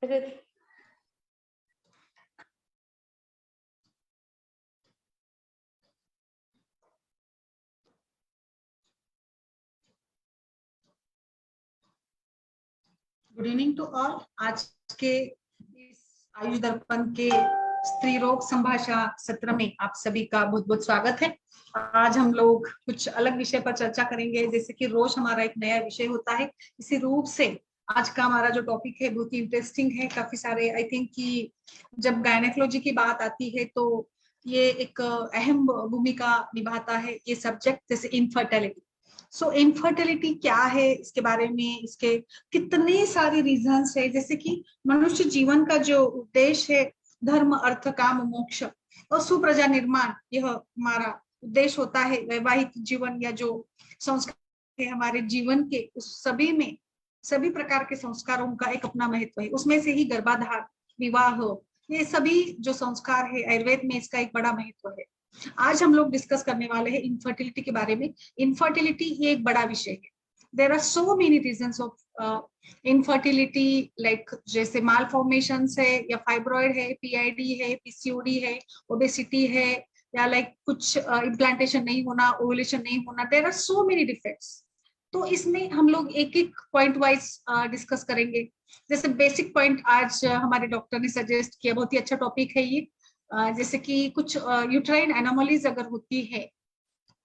Good evening to all. आज के इस आयुष दर्पण के स्त्री रोग संभाषा सत्र में आप सभी का बहुत बहुत स्वागत है। आज हम लोग कुछ अलग विषय पर चर्चा करेंगे, जैसे कि रोज हमारा एक नया विषय होता है। इसी रूप से आज का हमारा जो टॉपिक है बहुत ही इंटरेस्टिंग है। काफी सारे आई थिंक कि जब गायनेकोलॉजी की बात आती है तो ये एक अहम भूमिका निभाता है ये सब्जेक्ट, जैसे इनफर्टिलिटी। सो इनफर्टिलिटी क्या है, इसके बारे में इसके कितने सारे रीजंस है। जैसे कि मनुष्य जीवन का जो उद्देश्य है, धर्म अर्थ काम मोक्ष और सुप्रजा निर्माण, यह हमारा उद्देश्य होता है। वैवाहिक जीवन या जो संस्कार है हमारे जीवन के, उस सभी में सभी प्रकार के संस्कारों का एक अपना महत्व है। उसमें से ही गर्भाधान, विवाह, ये सभी जो संस्कार है आयुर्वेद में इसका एक बड़ा महत्व है। आज हम लोग डिस्कस करने वाले हैं इनफर्टिलिटी के बारे में। इनफर्टिलिटी ये एक बड़ा विषय है। There are so many reasons of infertility, like जैसे माल फॉर्मेशन है या फाइब्रॉइड है, पीआईडी है, पीसीओडी है, ओबेसिटी है, या लाइक कुछ इम्प्लांटेशन नहीं होना, ओवुलेशन नहीं होना। There are so many defects. तो इसमें हम लोग एक एक पॉइंट वाइज डिस्कस करेंगे। जैसे बेसिक पॉइंट आज हमारे डॉक्टर ने सजेस्ट किया, बहुत ही अच्छा टॉपिक है ये। जैसे कि कुछ यूट्राइन एनोमलीज अगर होती है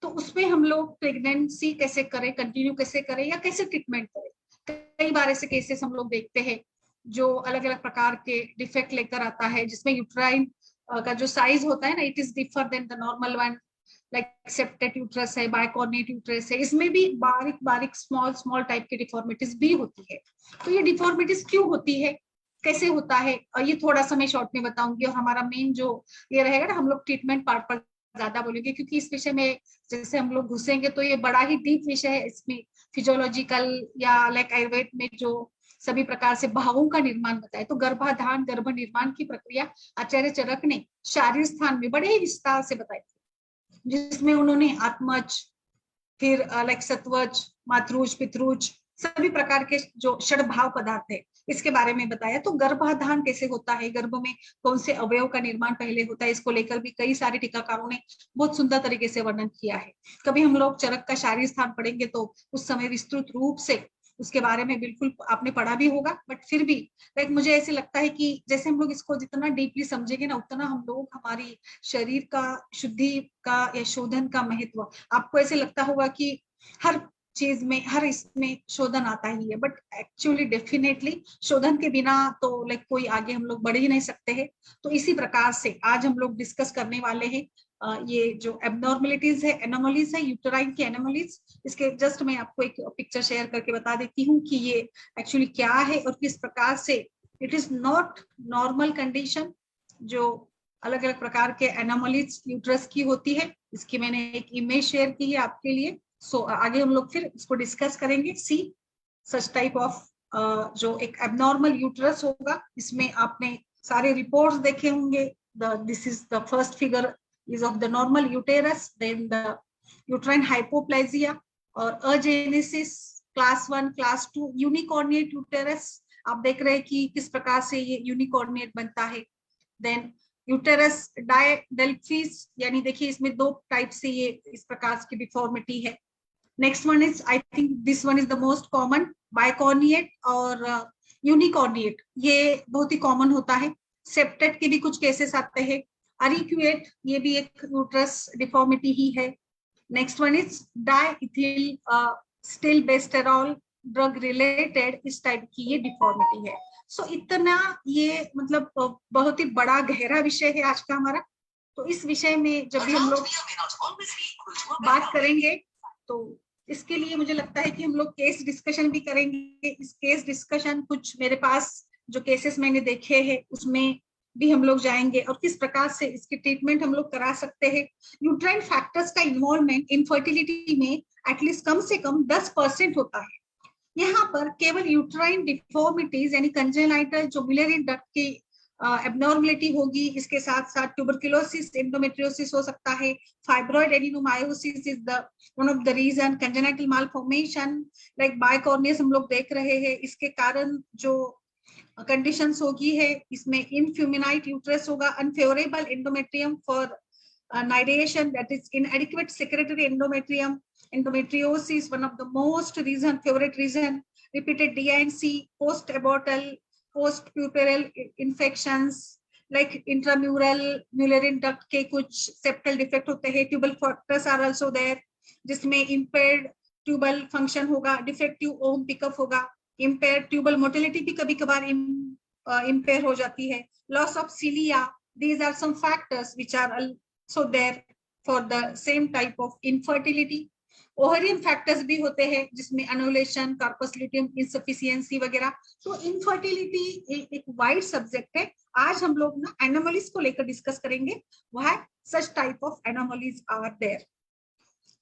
तो उसमें हम लोग प्रेगनेंसी कैसे करें, कंटिन्यू कैसे करें या कैसे ट्रीटमेंट करें। कई बार ऐसे केसेस हम लोग देखते हैं जो अलग अलग प्रकार के डिफेक्ट लेकर आता है, जिसमें यूट्राइन का जो साइज होता है ना, it is differ than the normal one. Like septate uterus है, बायकॉर्निएट यूट्रस है, इसमें भी बारीक बारीक स्मॉल स्मॉल टाइप की डिफॉर्मिटीज भी होती है। तो ये डिफॉर्मिटीज क्यों होती है, कैसे होता है, और ये थोड़ा सा मैं शॉर्ट में बताऊंगी। और हमारा मेन जो ये रहेगा ना, हम लोग ट्रीटमेंट पार्ट पर ज्यादा बोलेंगे, क्योंकि इस विषय में जैसे हम लोग घुसेंगे तो ये बड़ा ही डीप विषय है। इसमें फिजियोलॉजिकल या लाइक आयुर्वेद में जो सभी प्रकार से भावों का निर्माण बताया, तो गर्भाधान गर्भ निर्माण की प्रक्रिया आचार्य चरक ने शारीर स्थान में बड़े ही विस्तार से बताई थी, जिसमें उन्होंने आत्मज, फिर लाइक सत्वज, मातृज, पितृज, सभी प्रकार के जो षडभाव पदार्थ है इसके बारे में बताया। तो गर्भाधान कैसे होता है, गर्भ में कौन से अवयव का निर्माण पहले होता है, इसको लेकर भी कई सारे टीकाकारों ने बहुत सुंदर तरीके से वर्णन किया है। कभी हम लोग चरक का शारीर स्थान पढ़ेंगे तो उस समय विस्तृत रूप से उसके बारे में बिल्कुल आपने पढ़ा भी होगा, बट फिर भी लाइक मुझे ऐसे लगता है कि जैसे हम लोग इसको जितना डीपली समझेंगे ना, उतना हम लोग हमारी शरीर का शुद्धि का या शोधन का महत्व, आपको ऐसे लगता होगा कि हर चीज में हर इसमें शोधन आता ही है, बट एक्चुअली डेफिनेटली शोधन के बिना तो लाइक कोई आगे हम लोग बढ़ ही नहीं सकते हैं। तो इसी प्रकार से आज हम लोग डिस्कस करने वाले हैं ये जो एबनॉर्मलिटीज है, एनोमलीज है, यूटेराइन की एनोमलीज। इसके जस्ट मैं आपको एक पिक्चर शेयर करके बता देती हूँ कि ये एक्चुअली क्या है और किस प्रकार से it is not normal condition. जो अलग अलग प्रकार के एनोमलीज यूट्रस की होती है, इसकी मैंने एक इमेज शेयर की है आपके लिए। सो आगे हम लोग फिर इसको डिस्कस करेंगे। सी सच टाइप ऑफ जो एक एबनॉर्मल यूट्रस होगा, इसमें आपने सारे रिपोर्ट्स देखे होंगे। This is the first figure is of the normal uterus, then the uterine hypoplasia और अजेनेसिस क्लास 1 क्लास 2, यूनिकॉर्निएट यूटेरस आप देख रहे हैं कि किस प्रकार से ये यूनिकॉर्निएट बनता है। देन यूटेरस डायडेल्फिस, यानी देखिए इसमें दो टाइप से ये इस प्रकार की डिफॉर्मिटी है। Next one is, I think this one is the most common, bicornuate और यूनिकॉर्निएट, ये बहुत ही कॉमन होता है। सेप्टेट के भी कुछ केसेस आते हैं। अरिक्यूएट, ये भी एक यूट्रस डिफॉर्मिटी ही है। Next one is diethylstilbestrol drug related, इस टाइप की ये डिफॉर्मिटी है। सो इतना ये मतलब बहुत ही बड़ा गहरा विषय है आज का हमारा। तो इस विषय में जब भी हम लोग बात करेंगे तो इसके लिए मुझे लगता है कि हम लोग केस डिस्कशन भी करेंगे। इस केस डिस्कशन कुछ मेरे पास जो केसेस मैंने देखे हैं उसमें भी हम लोग जाएंगे और किस प्रकार से इसकी ट्रीटमेंट हम लोग करा सकते हैं। यूट्राइन फैक्टर्स का इन्वॉल्वमेंट इनफर्टिलिटी में एटलीस्ट कम से कम 10% होता है। यहाँ पर केवल यूट्राइन डिफॉर्मिटीज यानी कंजेनाइटल जो बिलियरी डक्ट की एबनॉर्मलिटी होगी, इसके साथ साथ ट्यूबरकुलोसिस, एंडोमेट्रियोसिस हो सकता है, fibroid adenomyosis is the one of the reason, congenital malformation like bicornuous हम लोग देख रहे हैं, इसके कारण जो कंडीशंस होगी है, इसमें इनफ्यूमिनाइट यूट्रस होगा, unfavourable endometrium for nidation, that is inadequate secretory endometrium, endometriosis, one of the most favorite reason, repeated DINC, post-abortal, post-pubertal infections like intramural mullerian duct के कुछ septal defect होते हैं, tubal factors are also there, जिसमें impaired tubal function होगा, defective ohm pickup होगा, impaired tubal motility भी कभी कभार impair हो जाती है, loss of cilia, these are some factors which are so there for the same type of infertility. Ovarian factors भी होते हैं जिसमें एनोलेशन, कार्पस ल्यूटियम इनसफिशियंसी वगैरह. तो इनफर्टिलिटी एक वाइड सब्जेक्ट है. आज हम लोग ना एनोमलीज को लेकर डिस्कस करेंगे. Why such type of anomalies are there.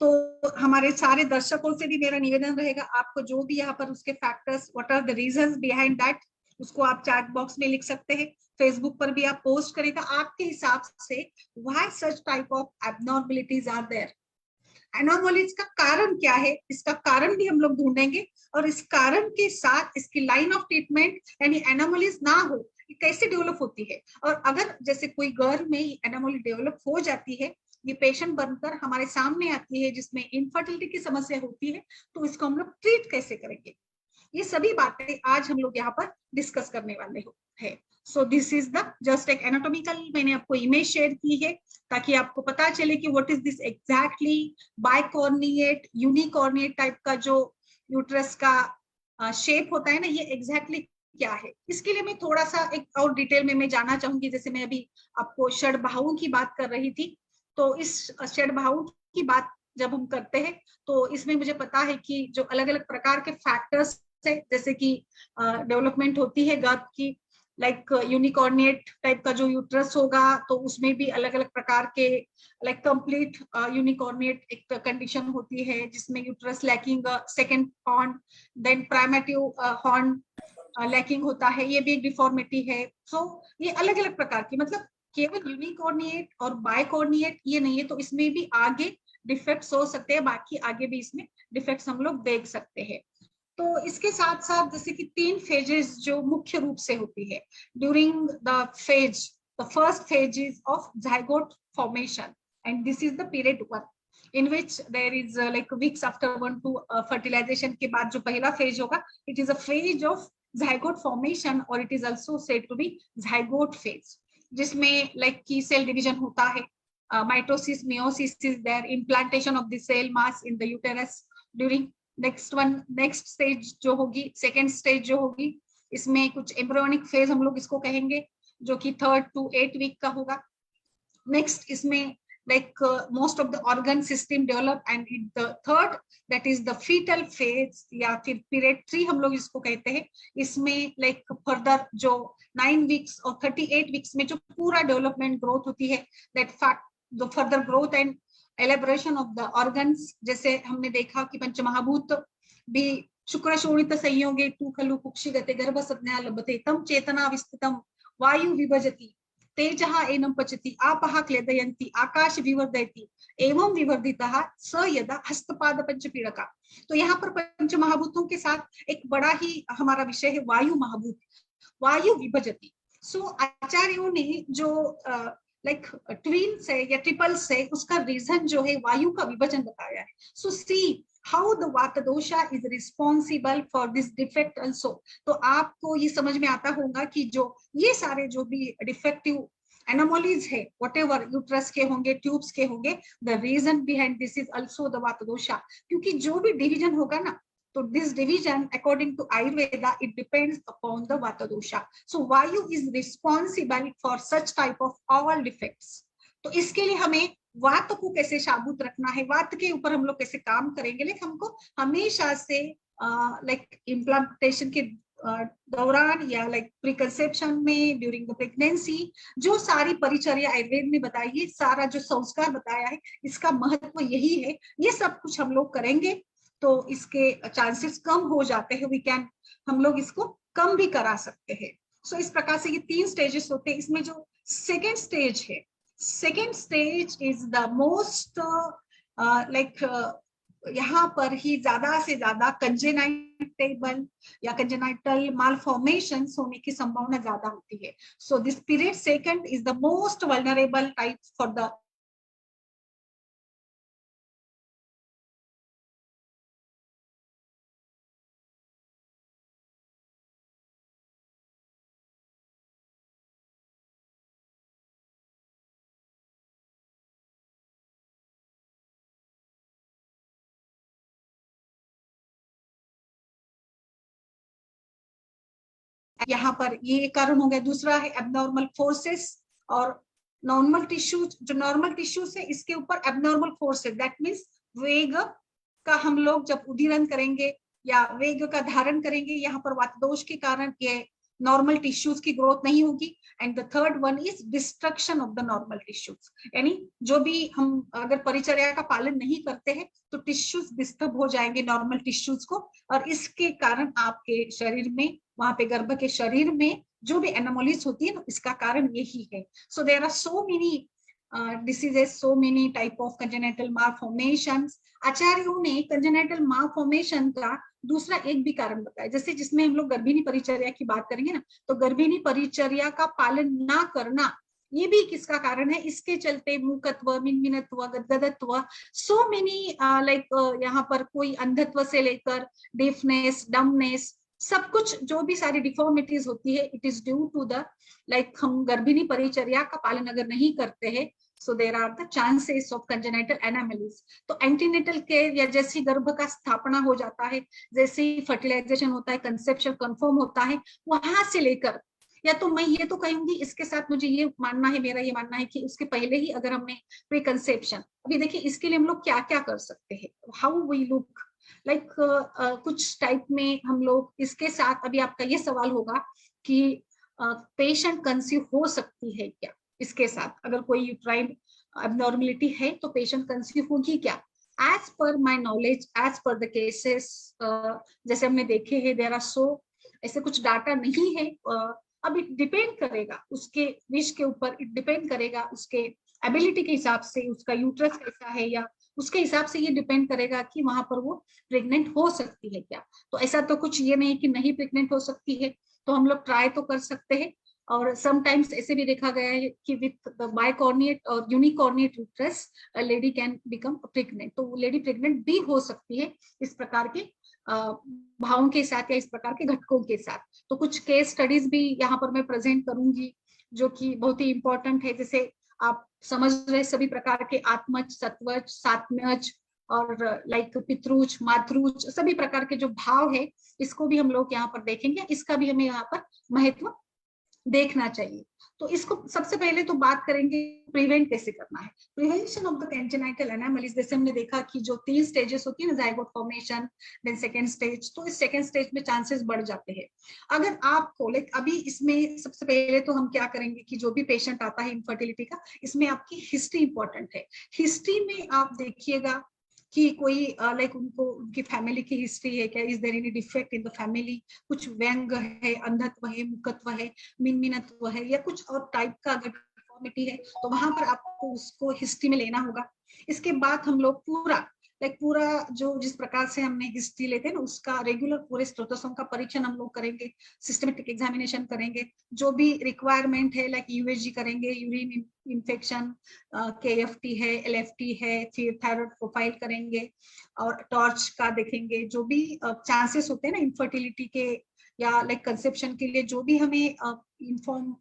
तो हमारे सारे दर्शकों से भी मेरा निवेदन रहेगा, आपको जो भी यहाँ पर उसके factors, what are the reasons behind that, उसको आप चैट बॉक्स में लिख सकते हैं, फेसबुक पर भी आप पोस्ट करेगा आपके हिसाब से. Why such type of abnormalities are there. Anomalies का कारण क्या है, इसका कारण भी हम लोग ढूंढेंगे, और इस कारण के साथ इसकी लाइन ऑफ ट्रीटमेंट, यानी एनोमलीज ना हो कैसे डेवलप होती है. और अगर जैसे कोई गर्ल में एनोमली डेवलप हो जाती है, ये पेशेंट बनकर हमारे सामने आती है जिसमें इनफर्टिलिटी की समस्या होती है, तो इसको हम लोग ट्रीट कैसे करेंगे, ये सभी बातें आज हम लोग यहाँ पर डिस्कस करने वाले हैं. So this is the just एक एनाटॉमिकल, मैंने आपको इमेज शेयर की है ताकि आपको पता चले कि what is this exactly. Bicornuate, unicornuate type का जो यूट्रस का शेप होता है ना, ये एग्जैक्टली क्या है. इसके लिए मैं थोड़ा सा एक और डिटेल में मैं जानना चाहूंगी. जैसे मैं अभी आपको षडबाहुओं की बात कर रही थी, तो इस षडबाहुओं की बात जब हम करते हैं तो इसमें मुझे पता है कि जो अलग अलग प्रकार के फैक्टर्स है, जैसे कि डेवलपमेंट होती है गर्भ की, लाइक यूनिकॉर्निएट टाइप का जो यूट्रस होगा तो उसमें भी अलग अलग प्रकार के, लाइक कंप्लीट यूनिकॉर्निएट एक कंडीशन होती है जिसमें uterus lacking second horn, then primitive horn lacking होता है, ये भी एक डिफॉर्मिटी है. सो ये अलग अलग प्रकार की, मतलब केवल यूनिकॉर्निएट और बाइकॉर्निएट ये नहीं है, तो इसमें भी आगे डिफेक्ट्स हो सकते हैं, बाकी आगे भी इसमें डिफेक्ट्स हम लोग देख सकते हैं. तो इसके साथ साथ जैसे कि 3 फेजेस जो मुख्य रूप से होती है during the phase. The first phase is of zygote formation and this is the period 1 in which there is like weeks after 1 to fertilization के बाद जो पहला फेज होगा, it is a phase of zygote formation or it is also said to be zygote phase, जिसमें like की cell division होता है, mitosis, meiosis is there, implantation of the cell mass in the uterus during next stage जो होगी, second stage जो होगी, इसमें कुछ एम्ब्रियोनिक फेज हम लोग इसको कहेंगे, जो कि 3rd to 8 वीक का होगा. नेक्स्ट इसमें like most of the organ system develop and the third that is the foetal phase या फिर पीरियड 3 हम लोग इसको कहते हैं. इसमें लाइक फर्दर जो 9 वीक्स और 38 वीक्स में जो पूरा डेवलपमेंट ग्रोथ होती है, that fact the further growth and elaboration of the organs. जैसे हमने देखा कि पंचमहाभूत भी शुक्र शोणित संयोगे तू खलु कुक्षिगते गर्भ संज्ञा लभते तम चेतना विस्तृतम वायु विभजति तेजः एनं पचति आपः क्लेदयन्ति आकाश विवर्धयति एवं विवर्धितः स यदा हस्तपाद पंचपीड़का. तो यहाँ पर पंचमहाभूतों के साथ एक बड़ा ही हमारा विषय है वायु महाभूत, वायु विभजति. सो आचार्यों ने जो लाइक ट्विन से या ट्रिपल से उसका रीजन जो है वायु का विभाजन बताया है. सो see how the vata dosha is responsible for this defect also. तो आपको ये समझ में आता होगा कि जो ये सारे जो भी डिफेक्टिव एनोमलीज है, व्हाटएवर यूट्रस के होंगे, ट्यूब्स के होंगे, the reason behind this is also the vata dosha. क्योंकि जो भी डिवीजन होगा ना, तो this division according to Ayurveda it depends upon the Vata dosha. So Vayu is responsible for such type of all defects. तो इसके लिए हमें वात को कैसे शाबूत रखना है, वात के ऊपर हम लोग कैसे काम करेंगे, लेकिन हमको हमेशा से लाइक इम्प्लांटेशन के दौरान या लाइक प्रीकंसेप्शन में, ड्यूरिंग द प्रेगनेंसी, जो सारी परिचर्या आयुर्वेद में बताई है, सारा जो संस्कार बताया है, इसका महत्व यही है. ये सब कुछ हम लोग करेंगे तो इसके चांसेस कम हो जाते हैं. वी कैन, हम लोग इसको कम भी करा सकते हैं. सो इस प्रकार से ये 3 स्टेजेस होते हैं. इसमें जो सेकेंड स्टेज है, second stage is the most like यहाँ पर ही ज्यादा से ज्यादा कंजेनाइटल या कंजेनाइटल मालफॉर्मेशन होने की संभावना ज्यादा होती है. So this period second is the most vulnerable type for the यहाँ पर ये कारण हो गया. दूसरा है एबनॉर्मल फोर्सेस और नॉर्मल टिश्यूज. जो नॉर्मल टिश्यूज है इसके ऊपर एबनॉर्मल फोर्सेस, दैट मीन्स वेग का हम लोग जब उदीरन करेंगे या वेग का धारण करेंगे, यहाँ पर वातदोष के कारण ये नॉर्मल टिश्यूज की ग्रोथ नहीं होगी. And the third one is destruction of the normal tissues. यानी जो भी हम अगर परिचर्या का पालन नहीं करते हैं तो टिश्यूज डिस्टर्ब हो जाएंगे नॉर्मल टिश्यूज को, और इसके कारण आपके शरीर में, वहां पे गर्भ के शरीर में जो भी एनोमलीज होती है ना, इसका कारण यही है. So there are so many diseases, so many type of congenital malformations. आचार्यों ने congenital malformation का दूसरा एक भी कारण बताया, जैसे जिसमें हम लोग गर्भिणी परिचर्या की बात करेंगे ना, तो गर्भिणी परिचर्या का पालन ना करना ये भी किसका कारण है. इसके चलते मूकत्व, मिनमिनत्व, गदगदत्व, सो मेनी लाइक यहाँ पर कोई अंधत्व से लेकर डेफनेस, डमनेस, सब कुछ जो भी सारी डिफॉर्मिटीज होती है, it is due to the like हम गर्भिणी परिचर्या का पालन अगर नहीं करते हैं. So there are the chances of congenital anomalies. तो एंटीनेटल केयर या जैसी गर्भ का स्थापना हो जाता है, जैसे ही फर्टिलाइजेशन होता है, कंसेप्शन कंफर्म होता है, वहां से लेकर, या तो मैं ये तो कहूंगी इसके साथ मुझे ये मानना है, मेरा ये मानना है कि उसके पहले ही अगर हमने प्री कंसेप्शन, अभी देखिए इसके लिए हम लोग क्या क्या कर सकते हैं, हाउ वी लुक लाइक कुछ टाइप में हम लोग इसके साथ. अभी आपका ये सवाल होगा कि पेशेंट कंसीव हो सकती है क्या इसके साथ, अगर कोई यूट्राइन एबनॉर्मलिटी है तो पेशेंट कंसीव होगी क्या. As per my knowledge, as per the cases जैसे हमने देखे हैं, देयर आर सो, ऐसे कुछ डाटा नहीं है. अब इट डिपेंड करेगा उसके विश के ऊपर, इट डिपेंड करेगा उसके एबिलिटी के हिसाब से, उसका यूट्रस कैसा है, या उसके हिसाब से ये डिपेंड करेगा कि वहां पर वो प्रेग्नेंट हो सकती है क्या. तो ऐसा तो कुछ ये नहीं कि नहीं प्रेग्नेंट हो सकती है, तो हम लोग ट्राई तो कर सकते हैं. और समटाइम्स ऐसे भी देखा गया है कि विथ द बाइकॉर्निएट और unicornuate uterus lady can become pregnant. तो लेडी प्रेग्नेंट भी हो सकती है इस प्रकार के भावों के साथ या इस प्रकार के घटकों के साथ. तो कुछ केस स्टडीज भी यहाँ पर मैं प्रेजेंट करूंगी जो कि बहुत ही इंपॉर्टेंट है. जैसे आप समझ रहे सभी प्रकार के आत्मज, सत्वज, सात्मज और लाइक पितृज, मातृज, सभी प्रकार के जो भाव है, इसको भी हम लोग यहाँ पर देखेंगे. इसका भी हमें यहाँ पर महत्व देखना चाहिए. तो इसको सबसे पहले तो बात करेंगे प्रिवेंट कैसे करना है. प्रिवेंशन ऑफ द कंजेनाइटल एनामलीज, जैसे हमने देखा कि जो 3 स्टेजेस होती है ना, zygote formation, then second stage, तो इस सेकंड स्टेज में चांसेस बढ़ जाते हैं. अगर आपको लाइक अभी इसमें सबसे पहले तो हम क्या करेंगे कि जो भी पेशेंट आता है इनफर्टिलिटी का, इसमें आपकी हिस्ट्री इंपॉर्टेंट है. हिस्ट्री में आप देखिएगा कि कोई लाइक उनको उनकी फैमिली की हिस्ट्री है क्या, is there any defect in the family, कुछ व्यंग है, अंधत्व है, मुकत्व है, मिनमिनत्व है, या कुछ और टाइप का अगर डिफॉर्मिटी है, तो वहां पर आपको उसको हिस्ट्री में लेना होगा. इसके बाद हम लोग पूरा लाइक पूरा जो जिस प्रकार से हमने हिस्ट्री लेते हैं ना, उसका रेगुलर पूरे स्रोतों का परीक्षण हम लोग करेंगे, सिस्टमेटिक एग्जामिनेशन करेंगे, जो भी रिक्वायरमेंट है लाइक यूएजी करेंगे, यूरिन इन्फेक्शन, केएफटी है, एलएफटी है, फिर थायराइड प्रोफाइल करेंगे, और टॉर्च का देखेंगे. जो भी चांसेस होते हैं ना इनफर्टिलिटी के या लाइक कंसेप्शन के लिए, जो भी हमें इन्फॉर्म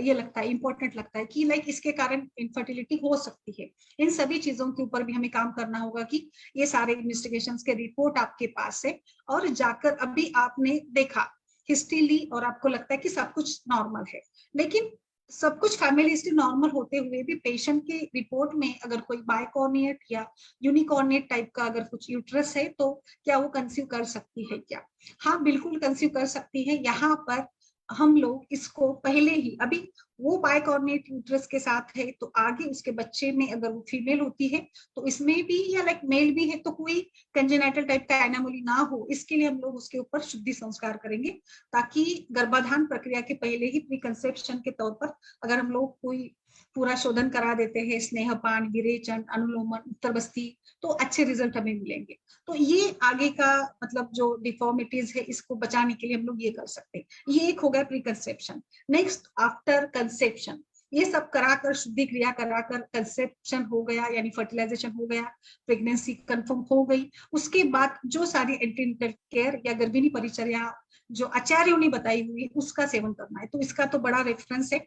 ये लगता है, इंपॉर्टेंट लगता है कि लाइक इसके कारण इनफर्टिलिटी हो सकती है, इन सभी चीजों के ऊपर भी हमें काम करना होगा कि ये सारे इन्वेस्टिगेशंस के रिपोर्ट आपके पास है, और जाकर अभी आपने देखा, हिस्ट्री ली, और आपको लगता है कि सब कुछ नॉर्मल है, लेकिन सब कुछ फैमिली हिस्ट्री नॉर्मल होते हुए भी पेशेंट के रिपोर्ट में अगर कोई बाइकॉर्निएट या यूनिकॉर्निएट टाइप का अगर कुछ यूट्रस है, तो क्या वो कंसीव कर सकती है क्या. हाँ बिल्कुल कंसीव कर सकती है. यहाँ पर हम लोग इसको पहले ही, अभी वो बाइकॉर्निएट यूट्रस के साथ है तो आगे उसके बच्चे में अगर वो फीमेल होती है तो इसमें भी, या लाइक मेल भी है, तो कोई कंजेनाइटल टाइप का एनामोली ना हो, इसके लिए हम लोग उसके ऊपर शुद्धि संस्कार करेंगे, ताकि गर्भाधान प्रक्रिया के पहले ही प्री कंसेप्शन के तौर पर अगर हम लोग कोई पूरा शोधन करा देते हैं, स्नेहपान, विरेचन, अनुलोमन, उत्तरबस्ती, तो अच्छे रिजल्ट हमें मिलेंगे। तो ये आगे का मतलब जो डिफॉर्मिटीज है इसको बचाने के लिए हम लोग ये कर सकते हैं। ये एक हो गया pre conception. Next after conception, ये सब कराकर, शुद्धि क्रिया कराकर कंसेप्शन हो गया यानी फर्टिलाइजेशन हो गया, प्रेगनेंसी कंफर्म हो गई, उसके बाद जो सारी एंटीनेटल केयर या गर्भिणी परिचर्या जो आचार्यों ने बताई हुई उसका सेवन करना है। तो इसका तो बड़ा रेफरेंस है,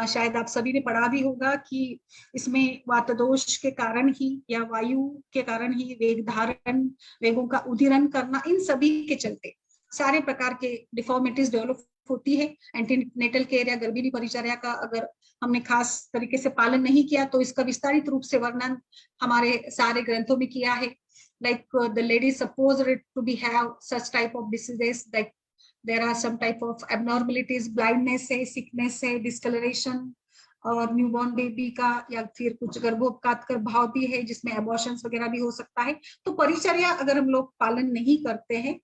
शायद आप सभी ने पढ़ा भी होगा कि इसमें वातदोष के कारण ही या वायु के कारण ही वेग धारण, वेगों का उदीरन करना, इन सभी के चलते सारे प्रकार के डिफॉर्मिटीज डेवलप होती है। एंटीनेटल केयर या गर्भिणी परिचर्या का अगर हमने खास तरीके से पालन नहीं किया तो इसका विस्तारित रूप से वर्णन हमारे सारे ग्रंथों में किया है। like the lady supposed to be have such type of diseases, like there are some type of abnormalities, blindness है, sickness है, discoloration, और न्यूबॉर्न बेबी का या फिर कुछ गर्भोपघात कर भाव भी है जिसमें एबॉर्शंस वगैरह भी हो सकता है। तो परिचर्या अगर हम लोग पालन नहीं करते हैं,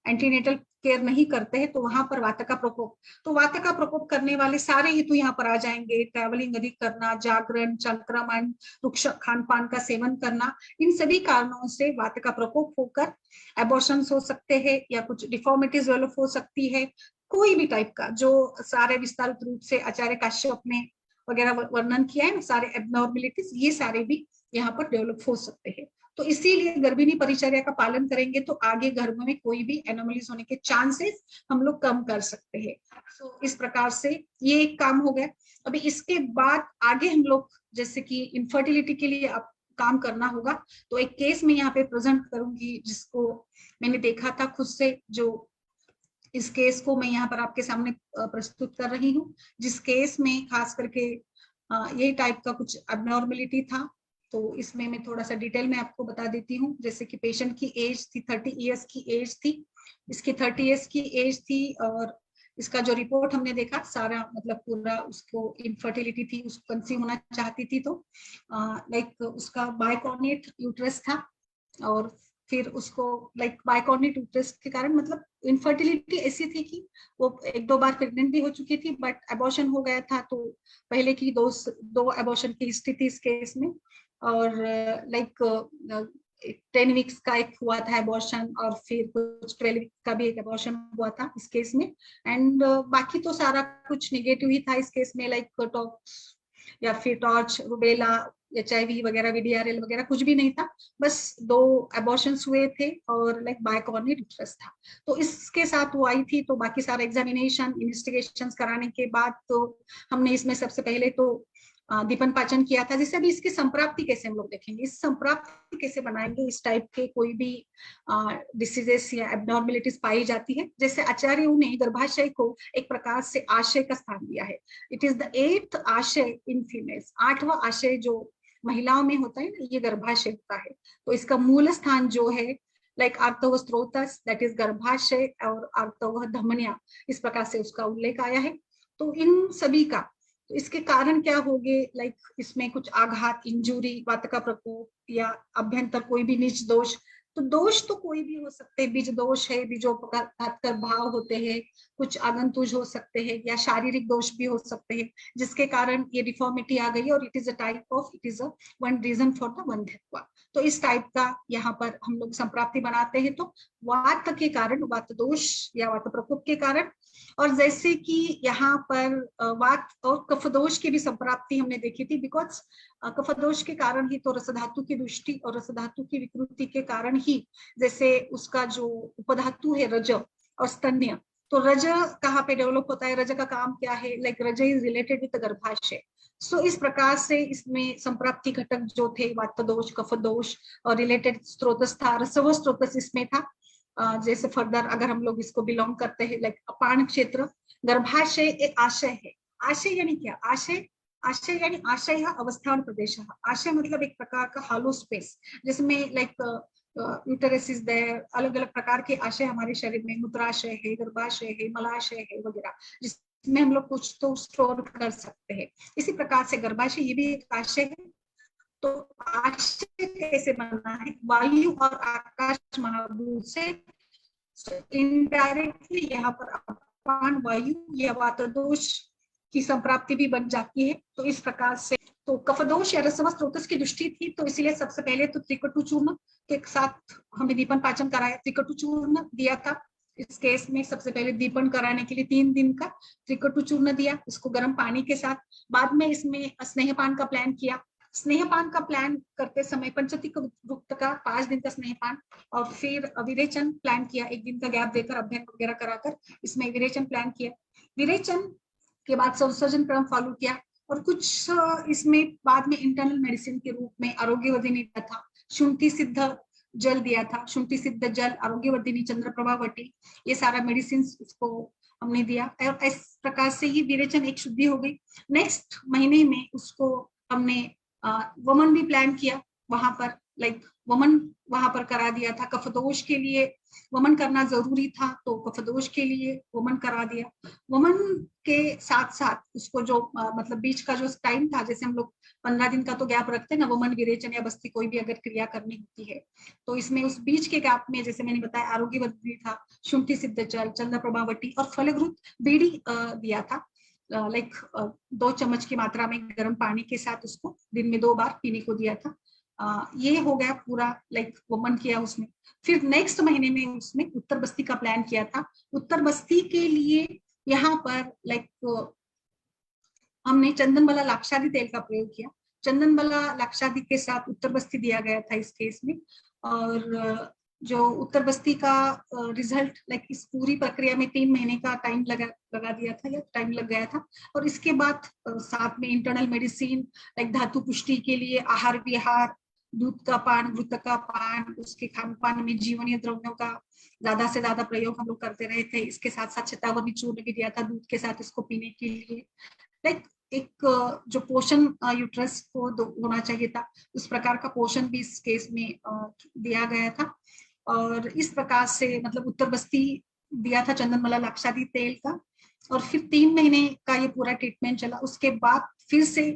एंटीनेटल केयर नहीं करते हैं, तो वहां पर वात का प्रकोप, तो वात का प्रकोप करने वाले सारे हेतु यहाँ पर आ जाएंगे। ट्रैवलिंग अधिक करना, जागरण, संक्रमण, रुक्ष खान पान का सेवन करना, इन सभी कारणों से वात का प्रकोप होकर एबॉर्शंस हो सकते हैं या कुछ डिफॉर्मिटीज डेवलप हो सकती है। कोई भी टाइप का जो सारे विस्तारित रूप से आचार्य काश्यप ने वगैरह वर्णन किया है ना, सारे एबनॉर्मेलिटीज, ये सारे भी यहाँ पर डेवलप हो सकते हैं। तो इसीलिए गर्भिणी परिचर्या का पालन करेंगे तो आगे गर्भ में कोई भी एनोमलीज होने के चांसेस हम लोग कम कर सकते हैं। तो इस प्रकार से ये एक काम हो गया। अभी इसके बाद आगे हम लोग जैसे कि इनफर्टिलिटी के लिए आप काम करना होगा, तो एक केस में यहाँ पे प्रेजेंट करूंगी जिसको मैंने देखा था खुद से। जो इस केस को मैं यहाँ पर आपके सामने प्रस्तुत कर रही हूँ, जिस केस में खास करके यही टाइप का कुछ अबनॉर्मेलिटी था। तो इसमें मैं थोड़ा सा डिटेल में आपको बता देती हूँ। जैसे कि पेशेंट की एज थी 30 इयर्स की एज थी, इसकी 30 इयर्स की एज थी, और इसका जो रिपोर्ट हमने देखा सारा मतलब पूरा उसको इनफर्टिलिटी थी, उसको कंसीव होना चाहती थी। तो लाइक उसका बाइकॉर्निएट यूट्रस था, और फिर उसको लाइक बाइकॉर्निएट यूट्रस के कारण मतलब इनफर्टिलिटी ऐसी थी कि वो 1-2 बार प्रेग्नेंट भी हो चुकी थी, बट एबॉर्शन हो गया था। तो पहले की दो एबॉर्शन की स्थिति इस केस में, और लाइक 10 वीक्स का एक हुआ था एबॉर्शन, और फिर कुछ 12 वीक का भी एक एबॉर्शन हुआ था इस केस में। एंड बाकी तो सारा कुछ निगेटिव ही था इस केस में, लाइक टॉक्स या फिर टॉर्च, रूबेला, HIV वगैरह, VDRL वगैरह कुछ भी नहीं था। बस 2 एबॉर्शंस हुए थे और लाइक बाइकॉर्निएट यूट्रस था। तो इसके साथ वो आई थी। तो बाकी सारा एग्जामिनेशन, इन्वेस्टिगेशन कराने के बाद तो हमने इसमें सबसे पहले तो दीपन पाचन किया था। जैसे अभी इसकी संप्राप्ति कैसे हम लोग देखेंगे, इस संप्राप्ति कैसे बनाएंगे, इस टाइप के कोई भी डिसीजेस या एबनॉर्मेलिटीज पाई जाती है। जैसे आचार्यों ने गर्भाशय को एक प्रकार से आशय का स्थान दिया है। इट इज द 8th आशय इन फीमेल्स, 8वां आशय जो महिलाओं में होता है ना, ये गर्भाशय होता है। तो इसका मूल स्थान जो है लाइक आर्तव स्त्रोतस, दैट इज गर्भाशय, और आर्तव धमनिया, इस प्रकार से उसका उल्लेख आया है। तो इन सभी का, तो इसके कारण क्या होंगे, लाइक इसमें कुछ आघात, इंजुरी, वात का प्रकोप या अभ्यंतर कोई भी निज दोष। तो दोष तो कोई भी हो सकते हैं, बीज दोष है, बीजोपघात कर भाव होते हैं, कुछ आगंतुज हो सकते हैं, या शारीरिक दोष भी हो सकते हैं जिसके कारण ये डिफॉर्मिटी आ गई। और it is a type of, it is a one reason for the वंध्यत्व। तो इस टाइप का यहाँ पर हम लोग संप्राप्ति बनाते हैं। तो वात के कारण, वात दोष या वात प्रकोप के कारण, और जैसे कि यहाँ पर वात और कफ दोष की भी संप्राप्ति हमने देखी थी, बिकॉज कफ दोष के कारण ही तो रसधातु की दृष्टि और रसधातु की विकृति के कारण ही, जैसे उसका जो उपधातु है रज और स्तन्य, तो रज कहाँ पे डेवलप होता है, रज का काम क्या है, लाइक रज इज रिलेटेड विद गर्भाशय। सो इस प्रकार से इसमें संप्राप्ति घटक जो थे वात दोष, कफ दोष, और रिलेटेड स्त्रोतस था, रसव स्त्रोतस इसमें था। जैसे फर्दर अगर हम लोग इसको बिलोंग करते हैं, लाइक अपान क्षेत्र, गर्भाशय एक आशय है। आशय यानी क्या, आशय, आशय यानी आशय अवस्थान प्रदेश। आशय मतलब एक प्रकार का हॉलो स्पेस जिसमें लाइक यूटेरस इज देयर, अलग अलग प्रकार के आशय हमारे शरीर में, मूत्राशय है, गर्भाशय है, मलाशय है वगैरह, जिस इसमें हम लोग कुछ तो स्टोर कर सकते हैं। इसी प्रकार से गर्भाशय ये भी एक आशय है। तो आशय कैसे बनना है? वायु और आकाश महाभूत से इनडायरेक्टली यहाँ पर अपान वायु या वातदोष की संप्राप्ति भी बन जाती है। तो इस प्रकार से तो कफदोष या रसवस स्रोतस की दृष्टि थी, तो इसलिए सबसे पहले तो त्रिकटु चूर्ण के साथ हमें दीपन पाचन कराया। त्रिकटु चूर्ण दिया था इस केस में, सबसे पहले दीपन कराने के लिए 3 दिन का त्रिकटु चूर्ण दिया, इसको गर्म पानी के साथ। बाद में इसमें स्नेहपान का प्लान किया। स्नेहपान का प्लान करते समय पंचतिक गुप्त का 5 दिन का स्नेहपान, और फिर विरेचन प्लान किया, 1 दिन का गैप देकर अध्ययन वगैरह कराकर इसमें विरेचन प्लान किया। विरेचन के बाद संसर्जन क्रम फॉलो किया, और कुछ इसमें बाद में इंटरनल मेडिसिन के रूप में आरोग्यवर्धिनी दिया था, शुंठी सिद्ध जल दिया था, शुंठी सिद्ध जल, आरोग्यवर्धिनी, चंद्रप्रभा वटी, ये सारा मेडिसिन उसको हमने दिया। और इस प्रकार से ही विरेचन एक शुद्धि हो गई। नेक्स्ट महीने में उसको हमने वमन भी प्लान किया, वहां पर वमन वहां पर करा दिया था। कफदोष के लिए वमन करना जरूरी था, तो कफदोष के लिए वमन करा दिया। वमन के साथ साथ उसको जो मतलब बीच का जो टाइम था, जैसे हम लोग 15 दिन का तो गैप रखते हैं ना, वमन, विरेचन या बस्ती कोई भी अगर क्रिया करनी होती है, तो इसमें उस बीच के गैप में जैसे मैंने बताया आरोग्यवर्धिनी था, शुंठी सिद्ध जल, चंद्रप्रभावटी और फलघृत बीड़ी दिया था। 2 चम्मच की मात्रा में गर्म पानी के साथ उसको दिन में 2 बार पीने को दिया था। ये हो गया पूरा, वमन किया उसमें। फिर नेक्स्ट महीने में उसमें उत्तर बस्ती का प्लान किया था। उत्तर बस्ती के लिए यहाँ पर हमने चंदनबला लाक्षादी तेल का प्रयोग किया। चंदनबला लाक्षादी के साथ उत्तर बस्ती दिया गया था इस केस में। और जो उत्तर बस्ती का रिजल्ट इस पूरी प्रक्रिया में 3 महीने का टाइम लगा दिया था, या टाइम लग गया था। और इसके बाद साथ में इंटरनल मेडिसिन धातु पुष्टि के लिए आहार विहार, दूध का पान, घृत का पान, उसके खान पान में जीवनीय द्रव्यों का ज्यादा से ज्यादा प्रयोग हम लोग करते रहे थे। इसके साथ साथ शतावरी चूर्ण भी दिया था दूध के साथ इसको पीने के लिए। एक जो पोषण यूट्रस को होना चाहिए था, उस प्रकार का पोषण भी इस केस में दिया गया था। और इस प्रकार से मतलब उत्तर बस्ती दिया था चंदनमला लाक्षादी तेल का। और फिर 3 महीने का ये पूरा ट्रीटमेंट चला। उसके बाद फिर से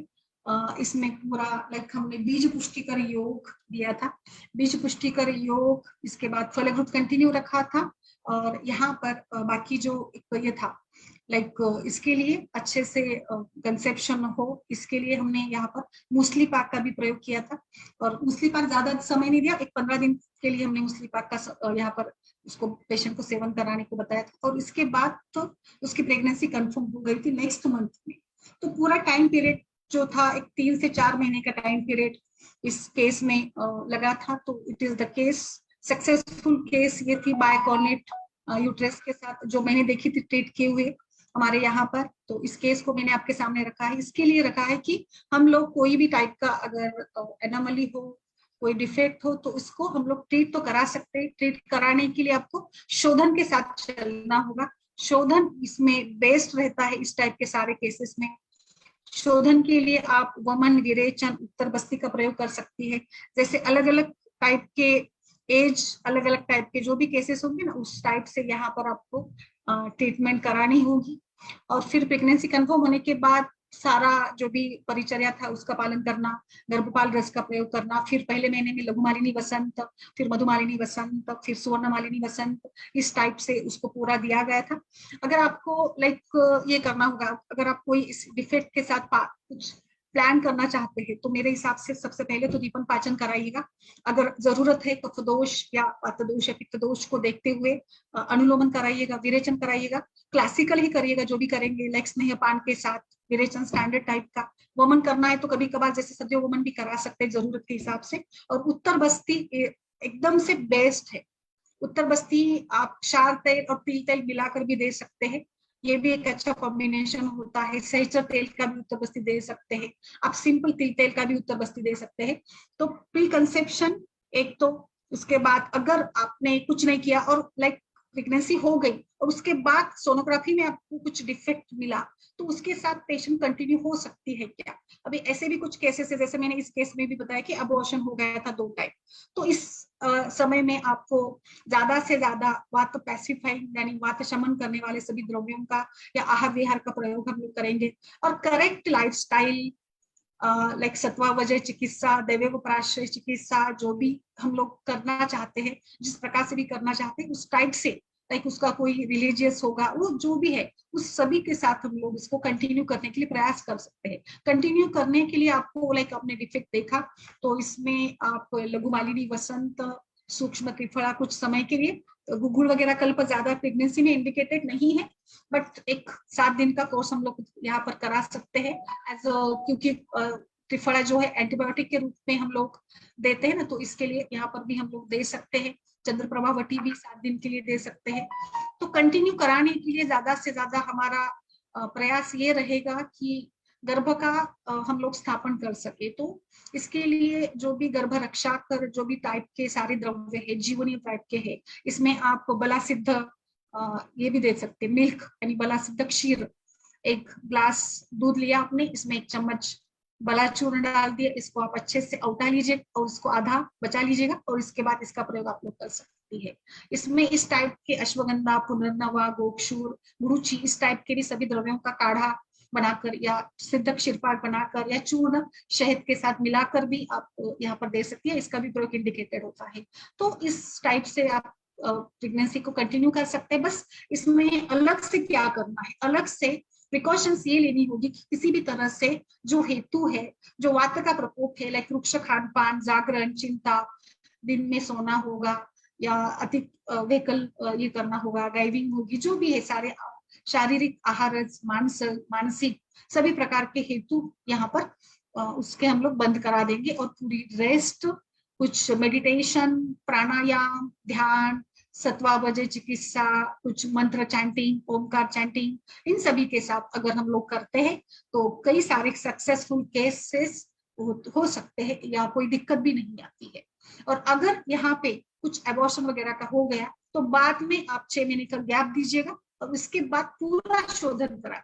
इसमें पूरा हमने बीज पुष्टिकर योग दिया था, बीज पुष्टिकर योग। इसके बाद फलघृत कंटिन्यू रखा था। और यहाँ पर बाकी जो ये था इसके लिए अच्छे से कंसेप्शन हो, इसके लिए हमने यहाँ पर मूसली पाक का भी प्रयोग किया था। और मूसली पाक ज्यादा समय नहीं दिया, 15 दिन के लिए हमने मूसली पाक का यहाँ पर उसको पेशेंट को सेवन कराने को बताया था। और इसके बाद तो उसकी प्रेगनेंसी कंफर्म हो गई थी नेक्स्ट मंथ में। तो पूरा टाइम पीरियड जो था एक 3 से 4 महीने का टाइम पीरियड इस केस में लगा था। तो it is the case, successful case ये थी बायकॉर्नेट यूट्रस के साथ जो मैंने देखी थी ट्रीट किए हुए हमारे यहाँ पर। तो इस केस को मैंने आपके सामने रखा है, इसके लिए रखा है कि हम लोग कोई भी टाइप का अगर एनोमली हो, कोई डिफेक्ट हो, तो इसको हम लोग ट्रीट तो करा सकते हैं। ट्रीट कराने के लिए आपको शोधन के साथ चलना होगा। शोधन इसमें बेस्ट रहता है इस टाइप के सारे केसेस में। शोधन के लिए आप वमन, विरेचन, उत्तर बस्ती का प्रयोग कर सकती है। जैसे अलग अलग टाइप के एज, अलग अलग टाइप के जो भी केसेस होंगे ना, उस टाइप से यहाँ पर आपको ट्रीटमेंट करानी होगी। और फिर प्रेगनेंसी कंफर्म होने के बाद सारा जो भी परिचर्या था उसका पालन करना, गर्भपाल रस का प्रयोग करना। फिर पहले महीने में लघुमालिनी वसंत, फिर मधुमालिनी वसंत, फिर सुवर्णमालिनी वसंत, इस टाइप से उसको पूरा दिया गया था। अगर आपको ये करना होगा, अगर आप कोई इस डिफेक्ट के साथ कुछ प्लान करना चाहते हैं, तो मेरे हिसाब से सबसे पहले तो दीपन पाचन कराइएगा। अगर जरूरत है कफदोष या वातदोष या पित्तदोष को देखते हुए अनुलोमन कराइएगा, विरेचन कराइएगा। क्लासिकल ही करिएगा जो भी करेंगे, स्नेहपान के साथ विरेचन स्टैंडर्ड टाइप का। वमन करना है तो कभी कभार जैसे सद्यो वमन भी करा सकते हैं जरूरत के हिसाब से। और उत्तर बस्ती एकदम से बेस्ट है। उत्तर बस्ती आप क्षार तेल और तिल तेल मिलाकर भी दे सकते हैं, ये भी एक अच्छा कॉम्बिनेशन होता है। सहचर तेल का भी उत्तर बस्ती दे सकते हैं, आप सिंपल तिल तेल का भी उत्तर बस्ती दे सकते हैं। तो प्री कंसेप्शन एक तो, उसके बाद अगर आपने कुछ नहीं किया और प्रेगनेंसी हो गई और उसके बाद सोनोग्राफी में आपको कुछ डिफेक्ट मिला, तो उसके साथ पेशेंट कंटिन्यू हो सकती है क्या? अभी ऐसे भी कुछ केसेस है, जैसे मैंने इस केस में भी बताया कि अबॉर्शन हो गया था 2 टाइम। तो इस समय में आपको ज्यादा से ज्यादा वात पैसिफाइंग यानी वात शमन करने वाले सभी द्रव्यों का या आहार विहार का प्रयोग हम लोग करेंगे, और करेक्ट लाइफस्टाइल लाइक सत्वा वजह चिकित्सा, दैवोपराश्रय चिकित्सा, जो भी हम लोग करना चाहते हैं, जिस प्रकार से भी करना चाहते हैं उस टाइप से, लाइक उसका कोई रिलीजियस होगा, वो जो भी है उस सभी के साथ हम लोग इसको कंटिन्यू करने के लिए प्रयास कर सकते हैं। कंटिन्यू करने के लिए आपको लाइक आपने डिफेक्ट देखा तो इसमें आप लघु मालिनी, वसंत, सूक्ष्म त्रिफला कुछ समय के लिए, तो गुगुल वगैरह कल्प ज्यादा प्रेगनेंसी में इंडिकेटेड नहीं है, बट एक 7 दिन का कोर्स हम लोग यहाँ पर करा सकते हैं एज, क्योंकि त्रिफला जो है एंटीबायोटिक के रूप में हम लोग देते हैं ना, तो इसके लिए यहाँ पर भी हम लोग दे सकते हैं। चंद्रप्रभा वटी भी 7 दिन के लिए दे सकते हैं। तो कंटिन्यू कराने के लिए ज्यादा से ज्यादा हमारा प्रयास ये रहेगा कि गर्भ का हम लोग स्थापन कर सके। तो इसके लिए जो भी गर्भ रक्षा कर जो भी टाइप के सारे द्रव्य है, जीवनीय टाइप के है, इसमें आप बला सिद्ध ये भी दे सकते हैं, मिल्क यानी बला सिद्ध क्षीर, 1 ग्लास दूध लिया आपने, इसमें 1 चम्मच बला चूर्ण डाल दिया, इसको आप अच्छे से औटा लीजिए और उसको आधा बचा लीजिएगा, और इसके बाद इसका प्रयोग आप लोग कर सकती है। इसमें इस टाइप के अश्वगंधा, पुनर्नवा, गोक्षूर, गुरुची, इस टाइप के भी सभी द्रव्यों का काढ़ा बनाकर या सिद्ध क्षीरपाक बनाकर या चूर्ण शहद के साथ मिलाकर भी आप यहाँ पर दे सकती है, इसका भी प्रयोग इंडिकेटेड होता है। तो इस टाइप से आप प्रेगनेंसी को कंटिन्यू कर सकते हैं। बस इसमें अलग से क्या करना है, अलग से प्रिकॉशंस ये लेनी होगी कि किसी भी तरह से जो हेतु है, जो वात का प्रकोप है, लाइक वृक्ष खान पान, जागरण, चिंता, दिन में सोना होगा या अधिक व्हीकल ये करना होगा, ड्राइविंग होगी, जो भी है सारे शारीरिक, आहार, मानसिक सभी प्रकार के हेतु यहाँ पर उसके हम लोग बंद करा देंगे, और पूरी रेस्ट, कुछ मेडिटेशन, प्राणायाम, ध्यान, सत्वा वजह चिकित्सा, कुछ मंत्र चैंटिंग, ओमकार चैंटिंग, इन सभी के साथ अगर हम लोग करते हैं तो कई सारे सक्सेसफुल केसेस हो सकते हैं या कोई दिक्कत भी नहीं आती है। और अगर यहाँ पे कुछ एबॉर्शन वगैरह का हो गया तो बाद में आप 6 महीने का गैप दीजिएगा, और उसके बाद पूरा शोधन करा,